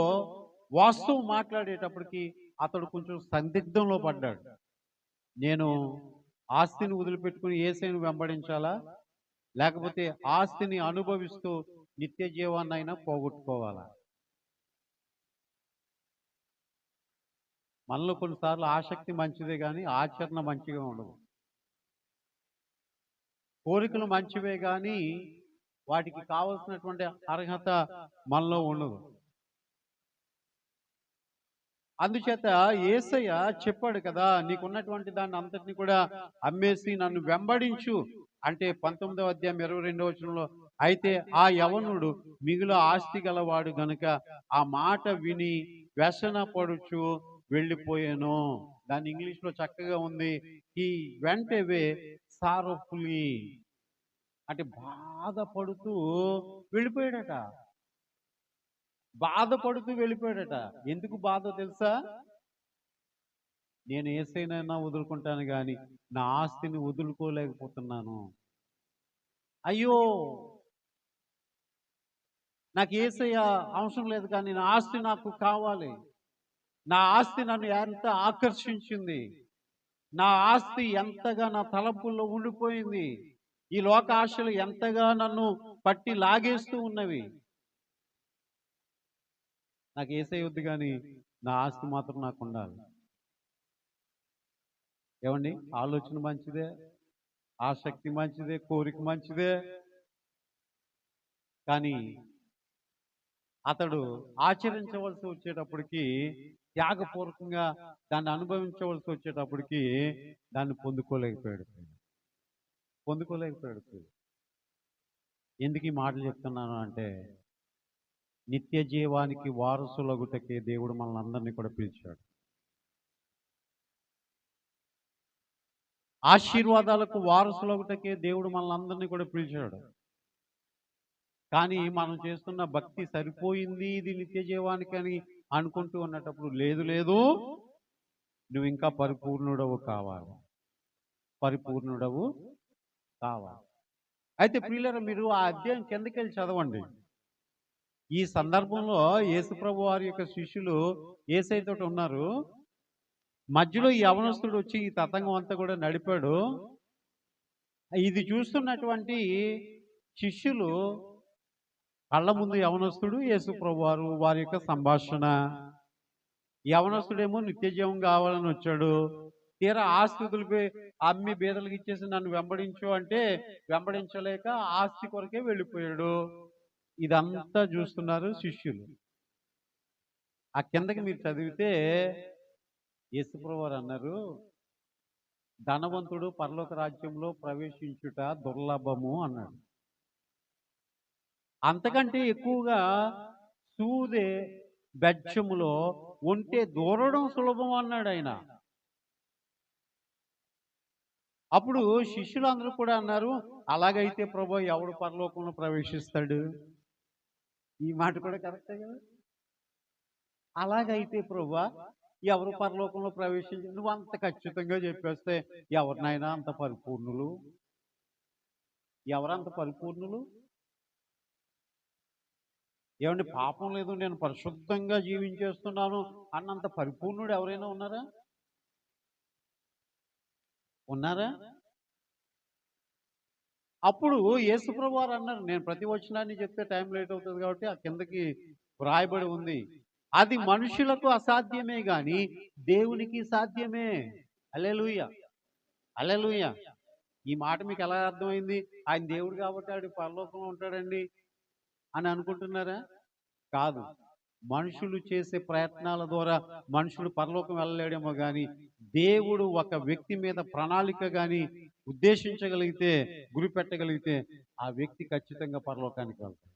వాస్తవం మాట్లాడేటప్పటికి అతడు కొంచెం సందిగ్ధంలో పడ్డాడు. నేను ఆస్తిని వదిలిపెట్టుకుని యేసయ్యను వెంబడించాలా, లేకపోతే ఆస్తిని అనుభవిస్తూ నిత్య జీవాన్నైనా పోగొట్టుకోవాలా? మనలో కొన్నిసార్లు ఆసక్తి మంచిదే కానీ ఆచరణ మంచిగా ఉండదు. కోరికలు మంచివే కానీ వాటికి కావలసినటువంటి అర్హత మనలో ఉండదు. అందుచేత యేసయ్య చెప్పాడు కదా, నీకున్నటువంటి దాన్ని అంతటిని కూడా అమ్మేసి నన్ను వెంబడించు అంటే 19వ అధ్యాయం 22వ వచనంలో, అయితే ఆ యవనుడు మిగులు ఆస్తి గలవాడు గనుక ఆ మాట విని వ్యసన పడుచు వెళ్ళిపోయాను. దాని ఇంగ్లీష్లో చక్కగా ఉంది, హీ వెంట్ అవే సారోఫుల్లీ, అంటే బాధపడుతూ వెళ్ళిపోయాడట. బాధపడుతూ వెళ్ళిపోయాడట. ఎందుకు బాధ తెలుసా? నేను యేసయ్యనైనా వదులుకుంటాను కానీ నా ఆస్తిని వదులుకోలేకపోతున్నాను. అయ్యో, నాకు యేసయ్య అవసరం లేదు కానీ నా ఆస్తి నాకు కావాలి. నా ఆస్తి నన్ను ఎంత ఆకర్షించింది, నా ఆస్తి ఎంతగా నా తలంపుల్లో ఉండిపోయింది, ఈ లోక ఆశలు ఎంతగా నన్ను పట్టి లాగేస్తూ ఉన్నవి. నాకు యేసయ్య వద్దు కానీ నా ఆస్తి మాత్రం నాకు ఉండాలి. ఏమండి, ఆలోచన మంచిదే, ఆసక్తి మంచిదే, కోరిక మంచిదే, కానీ అతడు ఆచరించవలసి వచ్చేటప్పటికి, త్యాగపూర్వకంగా దాన్ని అనుభవించవలసి వచ్చేటప్పటికి దాన్ని పొందుకోలేకపోయాడు. ఎందుకు ఈ మాటలు చెప్తున్నాను అంటే, నిత్య జీవానికి వారసులగుటకే దేవుడు మనల్ని అందరినీ కూడా పిలిచాడు. ఆశీర్వాదాలకు వారసులగుటకే దేవుడు మనల్ని అందరినీ కూడా పిలిచాడు. కానీ మనం చేస్తున్న భక్తి సరిపోయింది, ఇది నిత్య జీవానికి అని అనుకుంటూ ఉన్నటప్పుడు, లేదు లేదు, నువ్వు ఇంకా పరిపూర్ణుడవు కావాలి. అయితే ప్రియులారా, మీరు ఆ అధ్యాయం కిందకెళ్ళి చదవండి. ఈ సందర్భంలో యేసుప్రభు వారి యొక్క శిష్యులు యేసయ్యతో ఉన్నారు. మధ్యలో ఈ యవనస్తుడు వచ్చి ఈ తతంగం అంతా కూడా నడిపాడు. ఇది చూస్తున్నటువంటి శిష్యులు కళ్ళ ముందు యవనస్తుడు, యేసుప్రభు వారి యొక్క సంభాషణ. యవనస్తుడేమో నిత్య జీవం కావాలని వచ్చాడు. తీరా ఆస్తి వదిలిపోయి అమ్మి బీదలకు ఇచ్చేసి నన్ను వెంబడించు అంటే వెంబడించలేక ఆస్తి కొరకే వెళ్ళిపోయాడు. ఇదంతా చూస్తున్నారు శిష్యులు. ఆ కిందకి మీరు చదివితే యేసుప్రభు వారు అన్నారు, ధనవంతుడు పరలోక రాజ్యంలో ప్రవేశించుట దుర్లభము అన్నాడు. అంతకంటే ఎక్కువగా సూదే బెచ్చములో ఉంటే దూరడం సులభం అన్నాడు ఆయన. అప్పుడు శిష్యులందరూ కూడా అన్నారు, అలాగైతే ప్రభు ఎవడు పరలోకంలో ప్రవేశిస్తాడు? ఈ మాట కూడా కరెక్టే కదా! అలాగైతే ప్రభువా ఎవరు పరలోకంలో నువ్వు అంత ఖచ్చితంగా చెప్పేస్తే ఎవరినైనా అంత పరిపూర్ణులు? ఎవరంత పరిపూర్ణులు? ఏవండి పాపం లేదు, నేను పరిశుద్ధంగా జీవించేస్తున్నాను అన్నంత పరిపూర్ణుడు ఎవరైనా ఉన్నారా? ఉన్నారా? అప్పుడు యేసుప్రభు వారు అన్నారు, నేను ప్రతి వచనాన్ని చెప్తే టైం లేట్ అవుతుంది కాబట్టి ఆ కిందకి వ్రాయబడి ఉంది. అది మనుషులకు అసాధ్యమే గాని దేవునికి సాధ్యమే. హల్లెలూయా! హల్లెలూయా! ఈ మాట మీకు ఎలా అర్థమైంది? ఆయన దేవుడు కాబట్టి ఆడు పరలోకంలో ఉంటాడండి అని అనుకుంటున్నారా? కాదు. మనుషులు చేసే ప్రయత్నాల ద్వారా మనుషుడు పరలోకం వెళ్ళలేడేమో గాని, దేవుడు ఒక వ్యక్తి మీద ప్రణాళిక గాని ఉద్దేశించగలిగితే, గురిపెట్టగలిగితే, ఆ వ్యక్తి ఖచ్చితంగా పరలోకానికి వెళ్తాడు.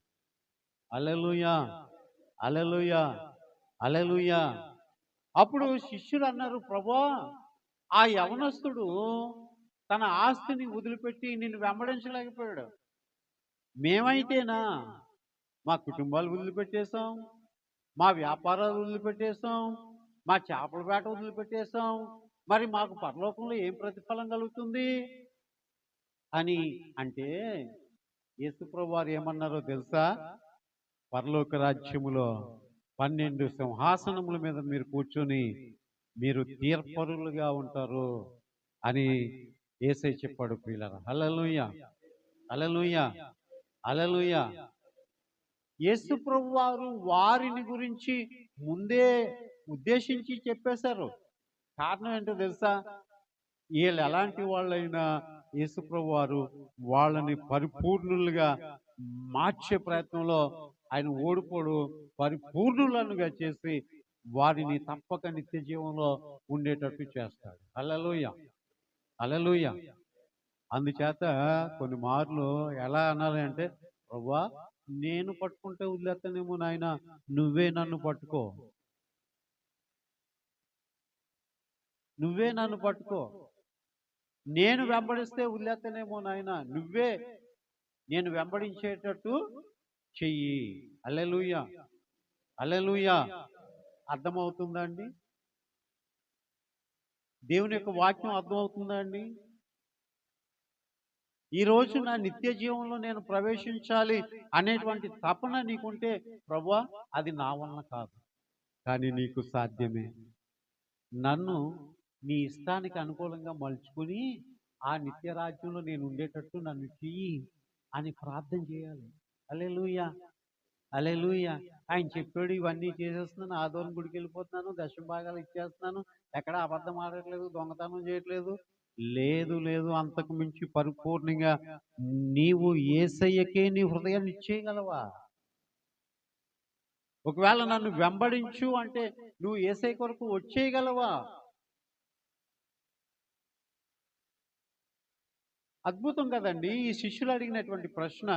హల్లెలూయా! హల్లెలూయా! హల్లెలూయా! అప్పుడు శిష్యులన్నారు, ప్రభువా ఆ యవనస్తుడు తన ఆస్తిని వదిలిపెట్టి నిన్ను వెంబడించలేకపోయాడు. మేమైతేనా మా కుటుంబాలు వదిలిపెట్టేసాం, మా వ్యాపారాలు వదిలిపెట్టేసాం, మా చేపల వేట వదిలిపెట్టేసాం. మరి మాకు పరలోకంలో ఏం ప్రతిఫలం కలుగుతుంది అని అంటే, యేసుప్రభు వారు ఏమన్నారో తెలుసా? పరలోక రాజ్యములో 12 సింహాసనముల మీద మీరు కూర్చొని మీరు తీర్పరులుగా ఉంటారు అని యేసయ్య చెప్పాడు ప్రియులారా. హల్లెలూయా! హల్లెలూయా! హల్లెలూయా! యేసుప్రభు వారు వారిని గురించి ముందే ఉద్దేశించి చెప్పేశారు. కారణం ఏంటో తెలుసా? వీళ్ళు ఎలాంటి వాళ్ళైనా యేసుప్రభు వారు వాళ్ళని పరిపూర్ణులుగా మార్చే ప్రయత్నంలో ఆయన ఓడిపోడు, పరిపూర్ణులనుగా చేసి వారిని తప్పక నిత్య జీవంలో ఉండేటట్టు చేస్తాడు. హల్లెలూయా! హల్లెలూయా! అందుచేత కొన్ని మార్లు ఎలా అనాలి అంటే, ప్రభువా నేను పట్టుకుంటే వదిలేస్తానేమో నాయన, నువ్వే నన్ను పట్టుకో, నువ్వే నన్ను పట్టుకో. నేను వెంబడిస్తే వదిలేస్తానేమో నాయన, నువ్వే నేను వెంబడించేటట్టు చెయ్యి. హల్లెలూయా! హల్లెలూయా! అర్థమవుతుందా అండి? దేవుని యొక్క వాక్యం అర్థమవుతుందా అండి? ఈ రోజు నా నిత్య జీవంలో నేను ప్రవేశించాలి అనేటువంటి తపన నీకుంటే, ప్రభువా అది నా వలన కాదు, కానీ నీకు సాధ్యమే. నన్ను నీ ఇష్టానికి అనుకూలంగా మలుచుకుని ఆ నిత్య రాజ్యంలో నేను ఉండేటట్టు నన్ను చెయ్యి అని ప్రార్థన చేయాలి. హల్లెలూయా! హల్లెలూయా! ఆయన చెప్పాడు, ఇవన్నీ చేసేస్తున్నాను, ఆదివారం గుడికి వెళ్ళిపోతున్నాను, దశమ భాగాలు ఇచ్చేస్తున్నాను, ఎక్కడ అబద్ధం ఆడట్లేదు, దొంగతనం చేయట్లేదు. లేదు లేదు, అంతకు మించి పరిపూర్ణంగా నీవు యేసయ్యకే నీ హృదయాన్ని ఇచ్చేయగలవా? ఒకవేళ నన్ను వెంబడించు అంటే నువ్వు యేసయ్య కొరకు వచ్చేయగలవా? అద్భుతం కదండి ఈ శిష్యులు అడిగినటువంటి ప్రశ్న.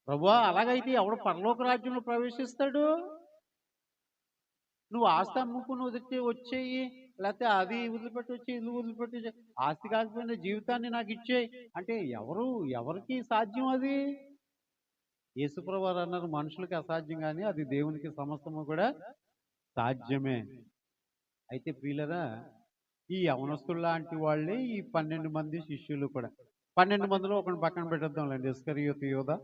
ప్రభువా అలాగైతే ఎవడు పరలోక రాజ్యంలో ప్రవేశిస్తాడు? నువ్వు ఆస్తి అమ్ముకుని వచ్చేయి, లేకపోతే అది వదిలిపెట్టి వచ్చి ఇల్లు వదిలిపెట్టి ఆస్తి కాకపోయినా జీవితాన్ని నాకు ఇచ్చేయి అంటే ఎవరికి సాధ్యం అది? యేసుప్రభు వారు అన్నారు, మనుషులకి అసాధ్యం కానీ అది దేవునికి సమస్తము కూడా సాధ్యమే. అయితే ప్రియులరా, ఈ యవనస్తులు లాంటి వాళ్ళే ఈ 12 మంది శిష్యులు కూడా. 12 మందిలో ఒకరిని పక్కన పెట్టేద్దాంలేండి, ఇస్కరియోతు యూదా.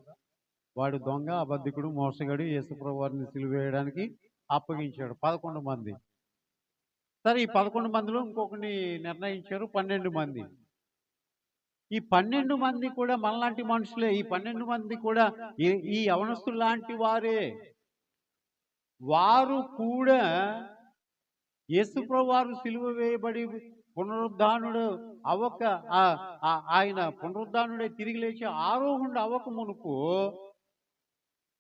వాడు దొంగ, అబద్ధికుడు, మోసగాడు, యేసుప్రభు వారిని సిలువ వేయడానికి అప్పగించాడు. 11 మంది. సరే, ఈ 11 మందిలో ఇంకొకరిని నిర్ణయించారు, 12 మంది. ఈ 12 మంది కూడా మనలాంటి మనుషులే. ఈ 12 మంది కూడా ఈ యవనస్తులు లాంటి వారే. వారు కూడా యేసుప్రభు వారు సిలువ వేయబడి పునరుద్ధానుడు అవ్వక ఆయన పునరుద్ధానుడే తిరిగి లేచి ఆరోహణుడు అవ్వక మునుపు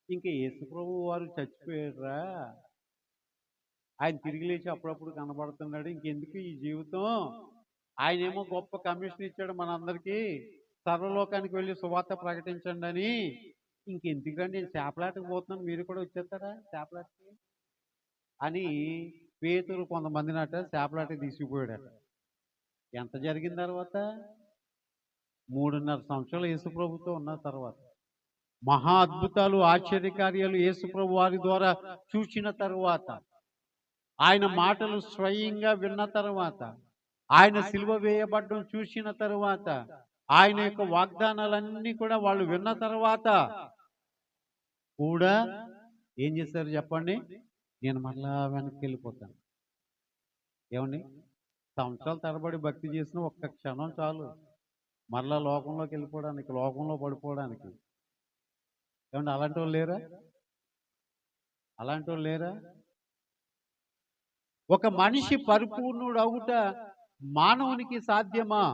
ఇంక యేసుప్రభు వారు చచ్చిపోయారా? ఆయన తిరిగి లేచి అప్పుడప్పుడు కనబడుతున్నాడు, ఇంకెందుకు ఈ జీవితం? ఆయనేమో గొప్ప కమిషన్ ఇచ్చాడు మనందరికీ, సర్వలోకానికి వెళ్ళి సువార్త ప్రకటించండి అని. ఇంకెందుకండి నేను చేపలాటకు పోతున్నాను, మీరు కూడా వచ్చేస్తారా చేపలాటకి అని పేతురు కొంతమందినట చేపలాటకి తీసుకుపోయాడట. ఎంత జరిగిన తర్వాత 3.5 సంవత్సరాలు యేసుప్రభుతో ఉన్న తర్వాత, మహా అద్భుతాలు ఆశ్చర్యకార్యాలు యేసుప్రభు వారి ద్వారా చూసిన తరువాత, ఆయన మాటలు స్వయంగా విన్న తరువాత, ఆయన సిలువ వేయబడ్డం చూసిన తరువాత, ఆయన యొక్క వాగ్దానాలన్నీ కూడా వాళ్ళు విన్న తర్వాత కూడా ఏం చేశారు చెప్పండి? నేను మరలా వెనక్కి వెళ్ళిపోతాను. ఏమండి, సంవత్సరాల తరబడి భక్తి చేసిన ఒక్క క్షణం చాలు మరలా లోకంలోకి వెళ్ళిపోవడానికి, లోకంలో పడిపోవడానికి. ఏమండి, అలాంటి వాళ్ళు లేరా? అలాంటి వాళ్ళు లేరా? ఒక మనిషి పరిపూర్ణుడు అవుట మానవునికి సాధ్యమా?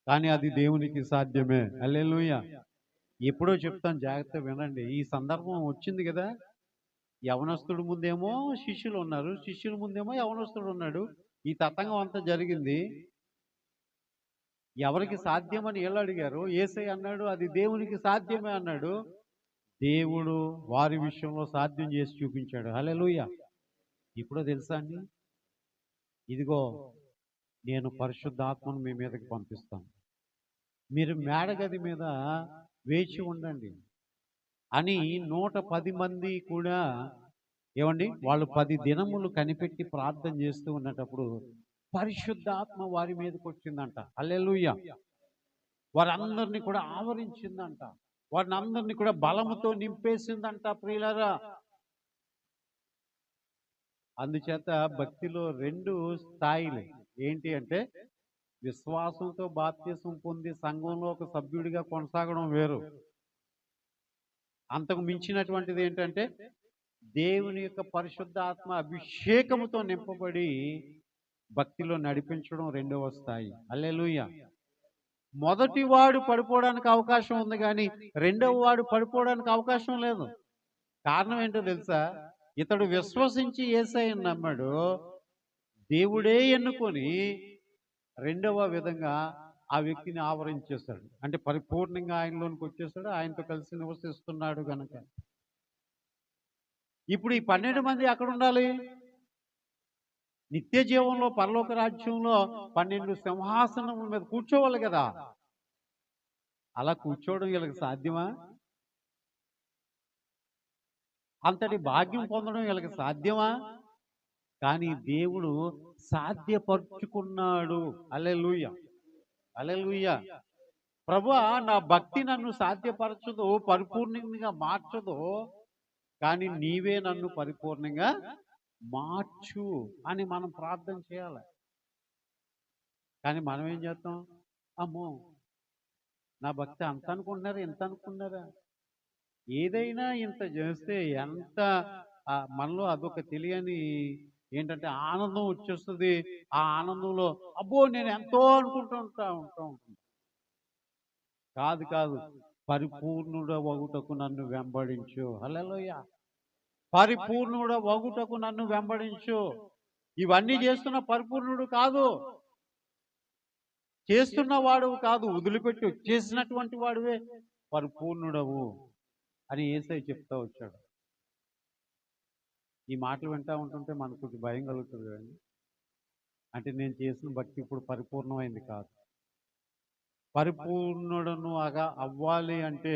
కానీ అది దేవునికి సాధ్యమే. హల్లెలూయా. ఎప్పుడో చెప్తాను, జాగ్రత్త వినండి. ఈ సందర్భం వచ్చింది కదా, యవనస్తుడి ముందేమో శిష్యులు ఉన్నారు, శిష్యుల ముందేమో యవనస్తుడు ఉన్నాడు. ఈ తతంగం అంతా జరిగింది. ఎవరికి సాధ్యమని వీళ్ళు అడిగారు. యేసయ్య అన్నాడు అది దేవునికి సాధ్యమే అన్నాడు. దేవుడు వారి విషయంలో సాధ్యం చేసి చూపించాడు. హల్లెలూయా. ఇప్పుడు తెలుసా అండి, ఇదిగో నేను పరిశుద్ధాత్మను మీ మీదకి పంపిస్తాను, మీరు మేడగది మీద వేచి ఉండండి అని 110 మంది కూడా ఏమండి, వాళ్ళు 10 దినములు కనిపెట్టి ప్రార్థన చేస్తూ ఉన్నటప్పుడు పరిశుద్ధాత్మ వారి మీదకి వచ్చిందంట. హల్లెలూయా. వారందరినీ కూడా ఆవరించిందంట, వారిని అందరినీ కూడా బలముతో నింపేసిందంట ప్రియులారా. అందుచేత భక్తిలో 2 స్థాయిలు ఏంటి అంటే, విశ్వాసంతో బాప్తిసం పొంది సంఘంలో ఒక సభ్యుడిగా కొనసాగడం వేరు. అంతకు మించినటువంటిది ఏంటంటే దేవుని యొక్క పరిశుద్ధాత్మ అభిషేకముతో నింపబడి భక్తిలో నడిపించడం 2వ స్థాయి. హల్లెలూయా. మొదటి వాడు పడిపోవడానికి అవకాశం ఉంది, కానీ 2వ వాడు పడిపోవడానికి అవకాశం లేదు. కారణం ఏంటో తెలుసా? ఇతడు విశ్వసించి యేసయ్యను నమ్మాడు, దేవుడే ఎన్నుకొని 2వ విధంగా ఆ వ్యక్తిని ఆవరించేశాడు. అంటే పరిపూర్ణంగా ఆయనలోనికి వచ్చేసాడు, ఆయనతో కలిసి నివసిస్తున్నాడు గనక. ఇప్పుడు ఈ 12 మంది ఎక్కడ ఉండాలి? నిత్య జీవంలో పరలోక రాజ్యంలో 12 సింహాసనముల మీద కూర్చోవాలి కదా. అలా కూర్చోవడం వీళ్ళకి సాధ్యమా? అంతటి భాగ్యం పొందడం వీళ్ళకి సాధ్యమా? కానీ దేవుడు సాధ్యపరుచుకున్నాడు. హల్లెలూయా. హల్లెలూయా. ప్రభువా, నా భక్తి నన్ను సాధ్యపరచదు, పరిపూర్ణంగా మార్చదు, కానీ నీవే నన్ను పరిపూర్ణంగా మార్చు అని మనం ప్రార్థన చేయాలి. కానీ మనం ఏం చేస్తాం? అమ్మో, నా భక్తి అంత అనుకుంటున్నారా, ఇంత అనుకుంటున్నారా? ఏదైనా ఇంత చేస్తే ఎంత మనలో అదొక తెలియని ఏంటంటే ఆనందం వచ్చేస్తుంది. ఆ ఆనందంలో అబ్బో నేను ఎంతో అనుకుంటూ ఉంటాం. కాదు కాదు, పరిపూర్ణుడ వగుటకు నన్ను వెంబడించు. హల్లెలూయా. పరిపూర్ణుడ వగుటకు నన్ను వెంబడించు. ఇవన్నీ చేస్తున్న పరిపూర్ణుడు కాదు, చేస్తున్న వాడు కాదు, వదిలిపెట్టి వచ్చేసినటువంటి వాడువే పరిపూర్ణుడవు అని యేసయ్య చెప్తా వచ్చాడు. ఈ మాటలు వింటా ఉంటుంటే మనకు కొంచెం భయం కలుగుతుంది కదండి. అంటే నేను చేసిన భక్తి ఇప్పుడు పరిపూర్ణమైంది కాదు. పరిపూర్ణుడను అవ్వాలి అంటే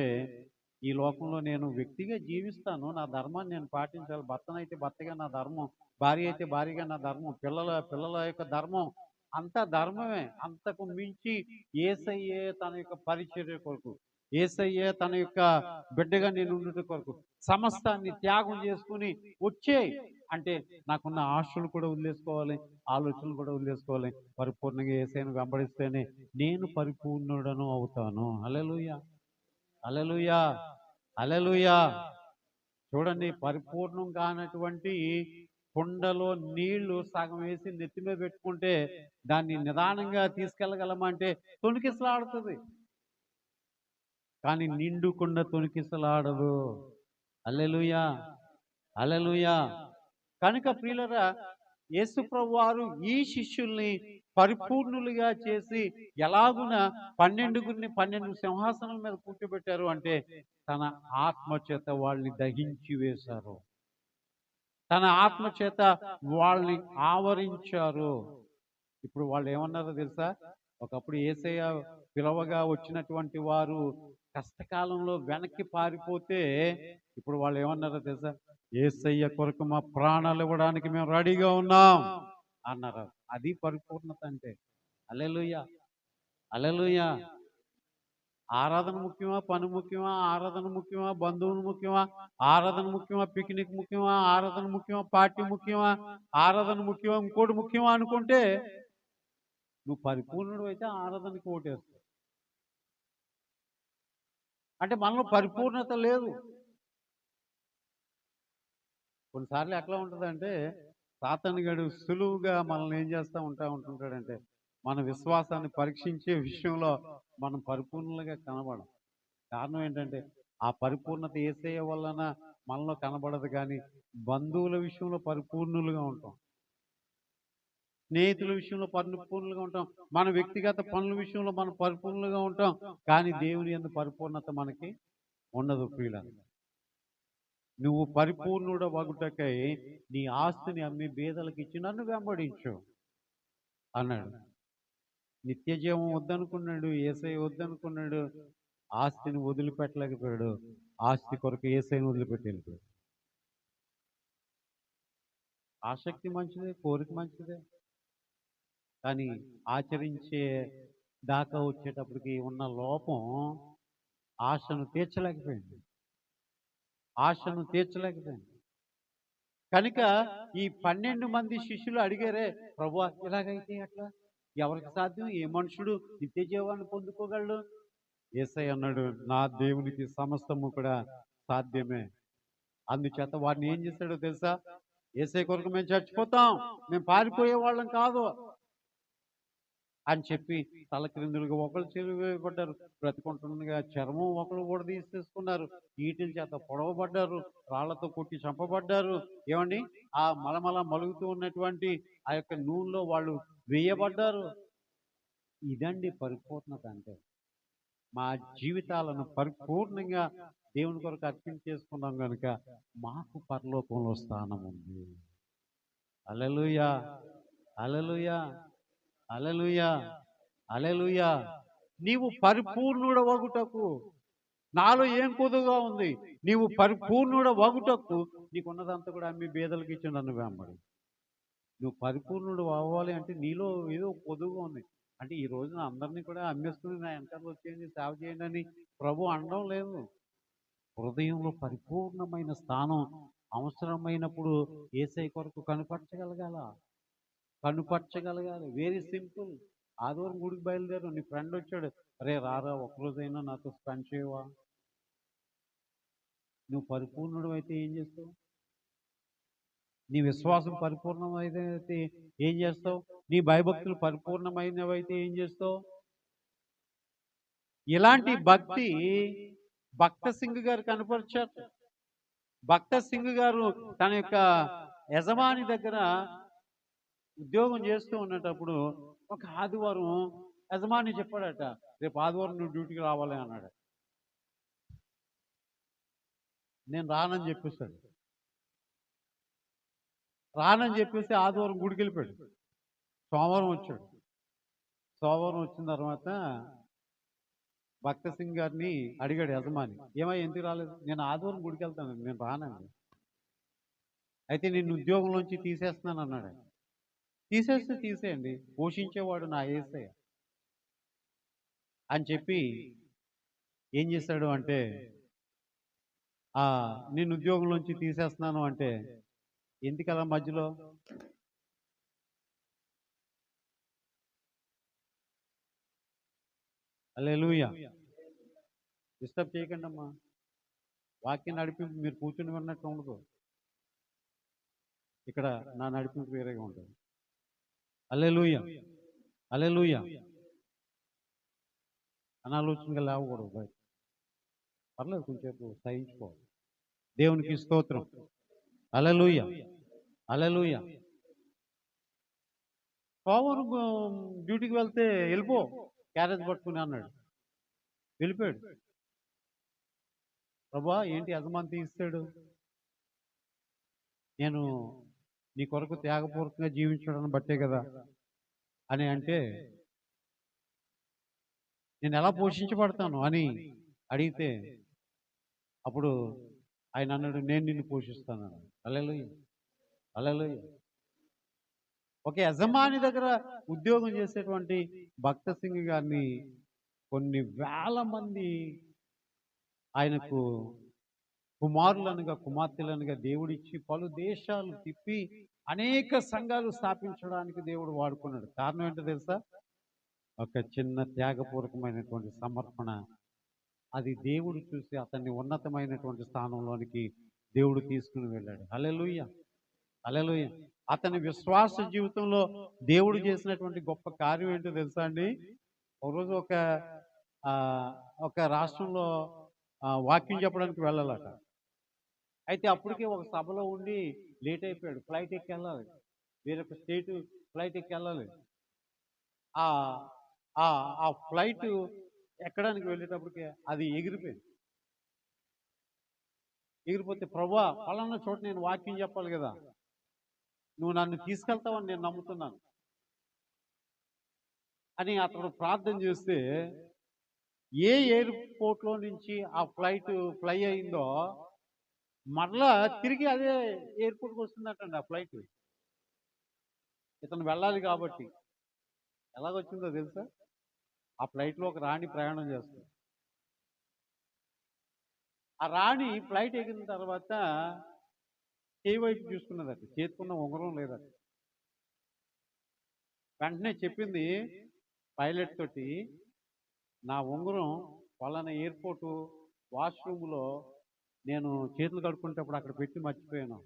ఈ లోకంలో నేను వ్యక్తిగా జీవిస్తాను, నా ధర్మాన్ని నేను పాటించాలి. భర్తనైతే భర్తగా నా ధర్మం, భార్య అయితే భార్యగా నా ధర్మం, పిల్లల యొక్క ధర్మం అంతా ధర్మమే. అంతకు మించి యేసయ్యే తన యొక్క పరిచర్య కొరకు, యేసయ్యే తన యొక్క బిడ్డగా నేను ఉండుట కొరకు సమస్తాన్ని త్యాగం చేసుకుని వచ్చే అంటే నాకున్న ఆశలు కూడా వదిలేసుకోవాలి, ఆలోచనలు కూడా వదిలేసుకోవాలి. పరిపూర్ణంగా యేసయ్యను వెంబడిస్తేనే నేను పరిపూర్ణుడను అవుతాను. హల్లెలూయా. హల్లెలూయా. హల్లెలూయా. చూడండి, పరిపూర్ణం కానటువంటి కుండలో నీళ్లు సగం వేసి నెత్తి మీద పెట్టుకుంటే దాన్ని నిదానంగా తీసుకెళ్ళగలమంటే తొణికిసలాడుతుంది, కానీ నిండు కుండ తొణికిసలాడదు. హల్లెలూయా. హల్లెలూయా. కనుక ప్రియులరా, యేసుప్రభు వారు ఈ శిష్యుల్ని పరిపూర్ణులుగా చేసి ఎలాగున 12 సింహాసనం మీద కూర్చోబెట్టారు అంటే తన ఆత్మ చేత వాళ్ళని దహించి వేశారు. తన ఆత్మ చేత వాళ్ళని ఆవరించారు. ఇప్పుడు వాళ్ళు ఏమన్నారో తెలుసా? ఒకప్పుడు యేసయ్య పిలవగా వచ్చినటువంటి వారు కష్టకాలంలో వెనక్కి పారిపోతే ఇప్పుడు వాళ్ళు ఏమన్నారో తెలుసా? యేసయ్య కొరకు మా ప్రాణాలు ఇవ్వడానికి మేము రెడీగా ఉన్నాం అన్నారు. అది పరిపూర్ణత అంటే. హల్లెలూయా, హల్లెలూయా. ఆరాధన ముఖ్యమా, పని ముఖ్యమా? ఆరాధన ముఖ్యమా, బంధువులు ముఖ్యమా? ఆరాధన ముఖ్యమా, పిక్నిక్ ముఖ్యమా? ఆరాధన ముఖ్యమా, పార్టీ ముఖ్యమా? ఆరాధన ముఖ్యమా, ఇంకోటి ముఖ్యమా అనుకుంటే నువ్వు పరిపూర్ణుడు అయితే ఆరాధనకి ఓటేస్తావు. అంటే మనలో పరిపూర్ణత లేదు. కొన్నిసార్లు ఎట్లా ఉంటుందంటే సాతానుగాడు సులువుగా మనల్ని ఏం చేస్తూ ఉంటుంటాడంటే మన విశ్వాసాన్ని పరీక్షించే విషయంలో మనం పరిపూర్ణంగా కనబడం. కారణం ఏంటంటే ఆ పరిపూర్ణత యేసయ్య వలన మనలో కనబడదు. కానీ బంధువుల విషయంలో పరిపూర్ణులుగా ఉంటాం, స్నేహితుల విషయంలో పరిపూర్ణులుగా ఉంటాం, మన వ్యక్తిగత పనుల విషయంలో మనం పరిపూర్ణులుగా ఉంటాం. కానీ దేవుని యందు పరిపూర్ణత మనకి ఉండదు. ప్రియులారా, నువ్వు పరిపూర్ణుడ వగుటకై నీ ఆస్తిని అమ్మి బీదలకు ఇచ్చి నన్ను వెంబడించు అన్నాడు. నిత్య జీవం వద్దనుకున్నాడు, యేసయ్య వద్దనుకున్నాడు, ఆస్తిని వదిలిపెట్టలేకపోయాడు. ఆస్తి కొరకు యేసయ్యను వదిలిపెట్టి వెళ్ళిపోయాడు. ఆసక్తి మంచిదే, కోరిక మంచిదే, కానీ ఆచరించే దాకా వచ్చేటప్పటికి ఉన్న లోపం ఆశను తీర్చలేకపోయింది. ఆశను తీర్చలేకపోయింది. కనుక ఈ 12 మంది శిష్యులు అడిగారే, ప్రభువా ఇలాగైతే ఎట్లా? ఎవరికి సాధ్యం? ఏ మనుషుడు నిత్య జీవాన్ని పొందుకోగలడు? యేసయ్య అన్నాడు, నా దేవునికి సమస్తము కూడా సాధ్యమే. అందుచేత వారిని ఏం చేశాడో తెలుసా? యేసయ్య కొరకు మేము చచ్చిపోతాం, మేము పారిపోయే వాళ్ళం కాదు అని చెప్పి తల క్రిందులుగా ఒకరు చెరువేయబడ్డారు. బ్రతికుంటుండగా చర్మం ఒకరు కూడా తీసేసుకున్నారు. ఈటిల చేత పొడవబడ్డారు, రాళ్లతో కొట్టి చంపబడ్డారు. ఏమండి, ఆ మలమల మలుగుతూ ఉన్నటువంటి ఆ యొక్క నూనెలో వాళ్ళు వేయబడ్డారు. ఇదండి పరిపూర్ణత అంటే. మా జీవితాలను పరిపూర్ణంగా దేవుని కొరకు అర్పించేసుకున్నాం కనుక మాకు పరలోకంలో స్థానం ఉంది. హల్లెలూయా, హల్లెలూయా, హల్లెలూయా, హల్లెలూయా. నీవు పరిపూర్ణుడ వగుటకు నాలో ఏం కొదువుగా ఉంది? నీవు పరిపూర్ణుడ వగుటకు నీకున్నదంతా కూడా అమ్మి బీదలకు ఇచ్చి నన్ను వెంబడి. నువ్వు పరిపూర్ణుడు అవ్వాలి అంటే నీలో ఏదో కొదువుగా ఉంది. అంటే ఈ రోజున అందరినీ కూడా అమ్మేసుకుని నా వెనకాల వచ్చేయండి, సేవ చేయండి అని ప్రభు అనడం లేదు. హృదయంలో పరిపూర్ణమైన స్థానం అవసరమైనప్పుడు యేసయ్య కొరకు కనుపరచగలగాలి. Very simple. ఆదివారం గుడికి బయలుదేరు, నీ ఫ్రెండ్ వచ్చాడు, అరే రారా ఒక్కరోజైనా నాతో స్పెండ్ చేయవా? నువ్వు పరిపూర్ణుడు అయితే ఏం చేస్తావు? నీ విశ్వాసం పరిపూర్ణమైతే ఏం చేస్తావు? నీ భయభక్తులు పరిపూర్ణమైనవైతే ఏం చేస్తావు? ఇలాంటి భక్తి భక్త సింగ్ గారు కనపరిచారు. భక్త సింగ్ గారు తన యొక్క యజమాని దగ్గర ఉద్యోగం చేస్తూ ఉన్నప్పుడు ఒక ఆదివారం యజమాని చెప్పాడట, రేపు ఆదివారం నువ్వు డ్యూటీకి రావాలి అన్నాడు. నేను రానని చెప్పేస్తాడు. రానని చెప్పేసి ఆదివారం గుడికి వెళ్ళిపోయాడు. సోమవారం వచ్చాడు. సోమవారం వచ్చిన తర్వాత భక్త సింగ్ గారిని అడిగాడు యజమాని, ఏమై ఎందుకు రాలేదు? నేను ఆదివారం గుడికి వెళ్తాను, నేను రానండి. అయితే నేను ఉద్యోగంలోంచి తీసేస్తున్నాను అన్నాడు. తీసేస్తే తీసేయండి, పోషించేవాడు నా యేసయ్య అని చెప్పి ఏం చేశాడు అంటే, నేను ఉద్యోగంలోంచి తీసేస్తున్నాను అంటే ఎందుకలా మధ్యలో? హల్లెలూయా. డిస్టర్బ్ చేయకండి అమ్మా. వాక్యం నడిపింపు మీరు కూర్చుని విన్నట్టు ఉండదు. ఇక్కడ నా నడిపింపు వేరేగా ఉంటుంది. హల్లెలూయా, హల్లెలూయా. అనాలోచనగా లేవకూడదు బయట. పర్లేదు, కొంచెంసేపు సహించుకోవాలి. దేవునికి స్తోత్రం. హల్లెలూయా, హల్లెలూయా. సోమవారం డ్యూటీకి వెళ్తే వెళ్ళిపో క్యారేజ్ పట్టుకుని అన్నాడు. వెళ్ళిపోయాడు. ప్రభా ఏంటి యజమాని తీస్తాడు, నేను నీ కొరకు త్యాగపూర్వకంగా జీవించడం బట్టే కదా అని అంటే నేను ఎలా పోషించబడతాను అని అడిగితే అప్పుడు ఆయన అన్నాడు, నేను నిన్ను పోషిస్తాను. హల్లెలూయా, హల్లెలూయా. ఒక యజమాని దగ్గర ఉద్యోగం చేసేటువంటి భక్త సింగ్ గారిని కొన్ని వేల మంది ఆయనకు కుమారులనుగా కుమార్తెలనుగా దేవుడిచ్చి పలు దేశాలు తిప్పి అనేక సంఘాలు స్థాపించడానికి దేవుడు వాడుకున్నాడు. కారణం ఏంటో తెలుసా? ఒక చిన్న త్యాగపూర్వకమైనటువంటి సమర్పణ. అది దేవుడు చూసి అతన్ని ఉన్నతమైనటువంటి స్థానంలోనికి దేవుడు తీసుకుని వెళ్ళాడు. హల్లెలూయా, హల్లెలూయా. అతని విశ్వాస జీవితంలో దేవుడు చేసినటువంటి గొప్ప కార్యం ఏంటో తెలుసా అండి? ఒకరోజు ఒక రాష్ట్రంలో వాక్యం చెప్పడానికి వెళ్ళాలట. అయితే అప్పటికే ఒక సభలో ఉండి లేట్ అయిపోయాడు. ఫ్లైట్ ఎక్కి వెళ్ళాలి, వేరొక స్టేట్ ఫ్లైట్ ఎక్కి వెళ్ళాలి. ఆ ఫ్లైట్ ఎక్కడానికి వెళ్ళేటప్పటికి అది ఎగిరిపోయింది. ఎగిరిపోతే, ప్రభువా పలానా చోట నేను వాక్యం చెప్పాలి కదా, నువ్వు నన్ను తీసుకెళ్తావని నేను నమ్ముతున్నాను అని అతడు ప్రార్థన చేస్తే, ఏ ఎయిర్పోర్ట్లో నుంచి ఆ ఫ్లైట్ ఫ్లై అయిందో మరలా తిరిగి అదే ఎయిర్పోర్ట్కి వస్తుందటండి ఆ ఫ్లైట్. ఇతను వెళ్ళాలి కాబట్టి. ఎలాగొచ్చిందో తెలుసా? ఆ ఫ్లైట్లో ఒక రాణి ప్రయాణం చేస్తుంది. ఆ రాణి ఫ్లైట్ ఎగిరిన తర్వాత చేయి వైపు చూసుకున్నదట, చేతుకున్న ఉంగరం లేదట. వెంటనే చెప్పింది పైలట్ తోటి, నా ఉంగరం పలానా ఎయిర్పోర్టు వాష్రూమ్లో నేను చేతులు కడుక్కుంటప్పుడు అక్కడ పెట్టి మర్చిపోయాను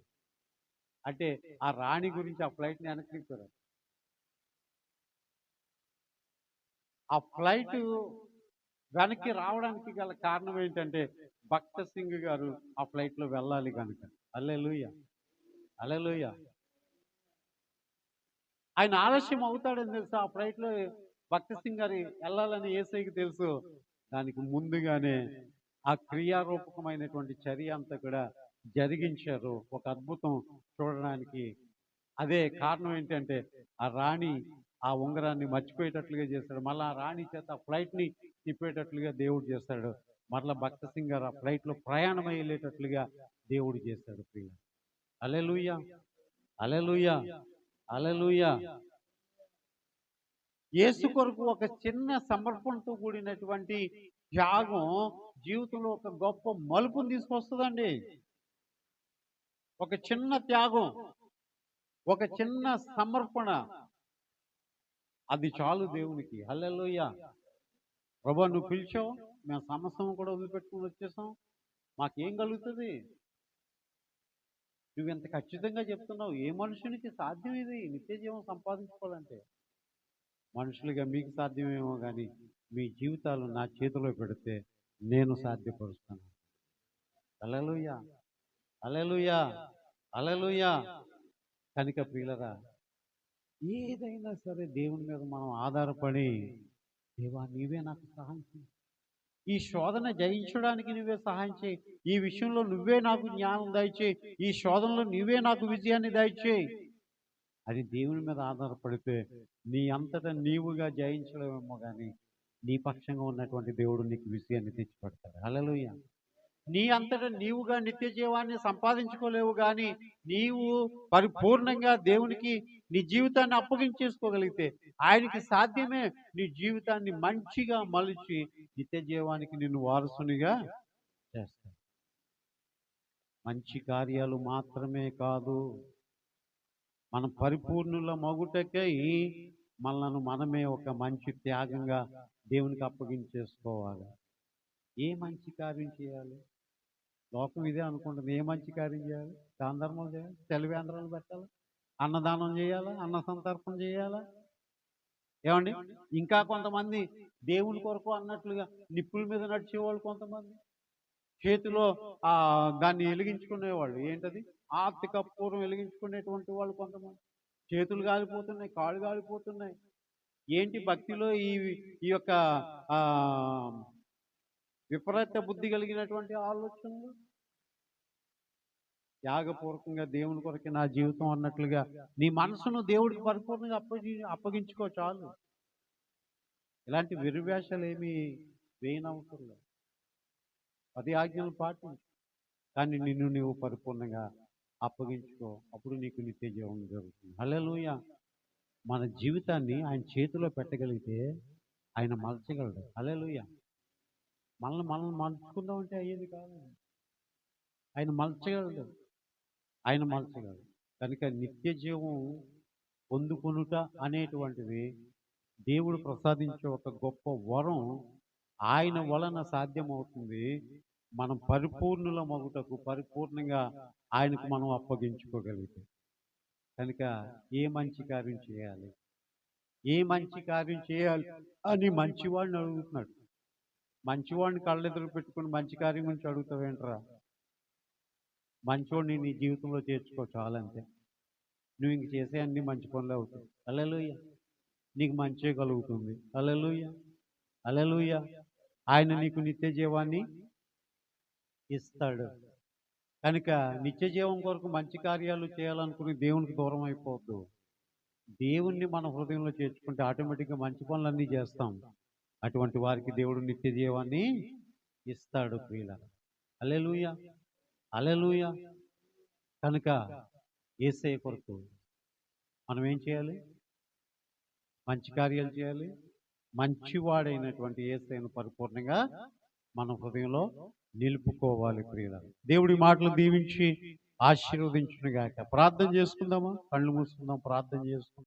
అంటే ఆ రాణి గురించి ఆ ఫ్లైట్ని వెనక్కి తిప్పారు. ఆ ఫ్లైట్ వెనక్కి రావడానికి గల కారణం ఏంటంటే భక్త సింగ్ గారు ఆ ఫ్లైట్లో వెళ్ళాలి కనుక. హల్లెలూయా, హల్లెలూయా. ఆయన ఆలస్యం అవుతాడని తెలుసు. ఆ ఫ్లైట్లో భక్త సింగ్ గారు వెళ్ళాలని యేసయ్యకి తెలుసు. దానికి ముందుగానే ఆ క్రియారూపకమైనటువంటి చర్య అంతా కూడా జరిగించారు ఒక అద్భుతం చూడడానికి. అదే కారణం ఏంటంటే ఆ రాణి ఆ ఉంగరాన్ని మర్చిపోయేటట్లుగా చేస్తాడు. మళ్ళీ ఆ రాణి చేత ఆ ఫ్లైట్ని తిప్పేటట్లుగా దేవుడు చేస్తాడు. మరలా భక్త సింగ్ గారు ఆ ఫ్లైట్లో ప్రయాణం అయ్యేటట్లుగా దేవుడు చేస్తాడు. ప్రియ హల్లెలూయా, హల్లెలూయా, హల్లెలూయా. యేసు కొరకు ఒక చిన్న సమర్పణతో కూడినటువంటి త్యాగం జీవితంలో ఒక గొప్ప మలుపుని తీసుకొస్తుందండి. ఒక చిన్న త్యాగం, ఒక చిన్న సమర్పణ, అది చాలు దేవునికి. హల్లెలూయా. ప్రభువా నువ్వు పిలిచావు, మేము సమస్తం కూడా వదిలిపెట్టుకుని వచ్చేసాం, మాకేం కలుగుతుంది? నువ్వు ఎంత ఖచ్చితంగా చెప్తున్నావు. ఏ మనుషునికి సాధ్యం ఇది నిత్య జీవం సంపాదించుకోవాలంటే? మనుషులుగా మీకు సాధ్యమేమో కానీ మీ జీవితాలు నా చేతిలో పెడితే నేను సాధ్యపరుస్తాను. హల్లెలూయా, హల్లెలూయా, హల్లెలూయా. కనుక ప్రియులరా, ఏదైనా సరే దేవుని మీద మనం ఆధారపడి, దేవా నీవే నాకు సహాయం చేయి, ఈ శోధన జయించడానికి నువ్వే సహాయం చేయి, ఈ విషయంలో నువ్వే నాకు జ్ఞానం దయచేయి, ఈ శోధనలో నువ్వే నాకు విజయాన్ని దయచేయి అది దేవుని మీద ఆధారపడితే నీ అంతటా నీవుగా జయించలేమేమో కానీ నీ పక్షంగా ఉన్నటువంటి దేవుడు నీకు విజయాన్ని తెచ్చిపెడతాడు. హల్లెలూయా. నీ అంతటా నీవుగా నిత్య జీవాన్ని సంపాదించుకోలేవు కానీ నీవు పరిపూర్ణంగా దేవునికి నీ జీవితాన్ని అప్పగించేసుకోగలిగితే ఆయనకి సాధ్యమే నీ జీవితాన్ని మంచిగా మలిచి నిత్య జీవానికి నిన్ను వారసునిగా చేస్తాడు. మంచి కార్యాలు మాత్రమే కాదు, మనం పరిపూర్ణుల మగుటకై మనలను మనమే ఒక మంచి త్యాగంగా దేవునికి అప్పగించేసుకోవాలి. ఏ మంచి కార్యం చేయాలి? లోకం ఇదే అనుకుంటుంది. ఏ మంచి కార్యం చేయాలి? దాన ధర్మాలు చేయాలి, తెలివేంద్రాలు పెట్టాలి, అన్నదానం చేయాలా, అన్న సంతర్పణ చేయాలా? ఏమండి, ఇంకా కొంతమంది దేవుని కొరకు అన్నట్లుగా నిప్పుల మీద నడిచేవాళ్ళు, కొంతమంది చేతిలో దాన్ని వెలిగించుకునేవాళ్ళు. ఏంటది? ఆర్తిక పూర్వం వెలిగించుకునేటువంటి వాళ్ళు కొంతమంది. చేతులు కాలిపోతున్నాయి, కాళ్ళు కాలిపోతున్నాయి. ఏంటి భక్తిలో ఈ యొక్క ఆ, విపరీత బుద్ధి కలిగినటువంటి ఆలోచనలు? త్యాగపూర్వకంగా దేవుని కొరకు నా జీవితం అన్నట్లుగా నీ మనసును దేవుడికి పరిపూర్ణంగా అప్పగించుకో చాలు. ఇలాంటి వెర్రివేషాలు ఏమీ వేయనవసరం లేదు. 10 ఆజ్ఞలు పాటించు, కానీ నిన్ను నువ్వు పరిపూర్ణంగా అప్పగించుకో. అప్పుడు నీకు నిత్య జీవం జరుగుతుంది. హల్లెలూయా. మన జీవితాన్ని ఆయన చేతిలో పెట్టగలిగితే ఆయన మలచగలడు. హల్లెలూయా. మనల్ని మలుచుకుందామంటే అయ్యేది కాదు. ఆయన మలచగలడు. ఆయన మలచగలడు. కనుక నిత్య జీవం పొందుకొనుట అనేటువంటిది దేవుడు ప్రసాదించే ఒక గొప్ప వరం. ఆయన వలన సాధ్యమవుతుంది. మనం పరిపూర్ణుల మగుటకు, పరిపూర్ణంగా ఆయనకు మనం అప్పగించుకోగలిగితే. కనుక ఏ మంచి కార్యం చేయాలి, ఏ మంచి కార్యం చేయాలి అని మంచివాడిని అడుగుతున్నాడు. మంచివాడిని కళ్ళెదురు పెట్టుకుని మంచి కార్యం గురించి అడుగుతావేంట్రా? మంచివాడిని నీ జీవితంలో చేర్చుకో చాలంతే. నువ్వు ఇంక చేసే అన్ని మంచి పనులు అవుతాయి. హల్లెలూయా. నీకు మంచే కలుగుతుంది. హల్లెలూయా. హల్లెలూయా. ఆయన నీకు నిత్య జీవాన్ని ఇస్తాడు. కనుక నిత్య జీవం కొరకు మంచి కార్యాలు చేయాలనుకుని దేవునికి దూరం అయిపోవద్దు. దేవుణ్ణి మన హృదయంలో చేర్చుకుంటే ఆటోమేటిక్గా మంచి పనులన్నీ చేస్తాం. అటువంటి వారికి దేవుడు నిత్య జీవాన్ని ఇస్తాడు ప్రియులారా. హల్లెలూయా. హల్లెలూయా. కనుక యేసయ్య కొరకు మనం ఏం చేయాలి? మంచి కార్యాలు చేయాలి. మంచివాడైనటువంటి యేసయ్యను పరిపూర్ణంగా మన హృదయంలో నిలుపుకోవాలి ప్రియులారా. దేవుడి మాటలు దీవించి ఆశీర్వదించునుగాక. ప్రార్థన చేసుకుందామా? కళ్ళు మూసుకుందాం, ప్రార్థన చేసుకుందాం.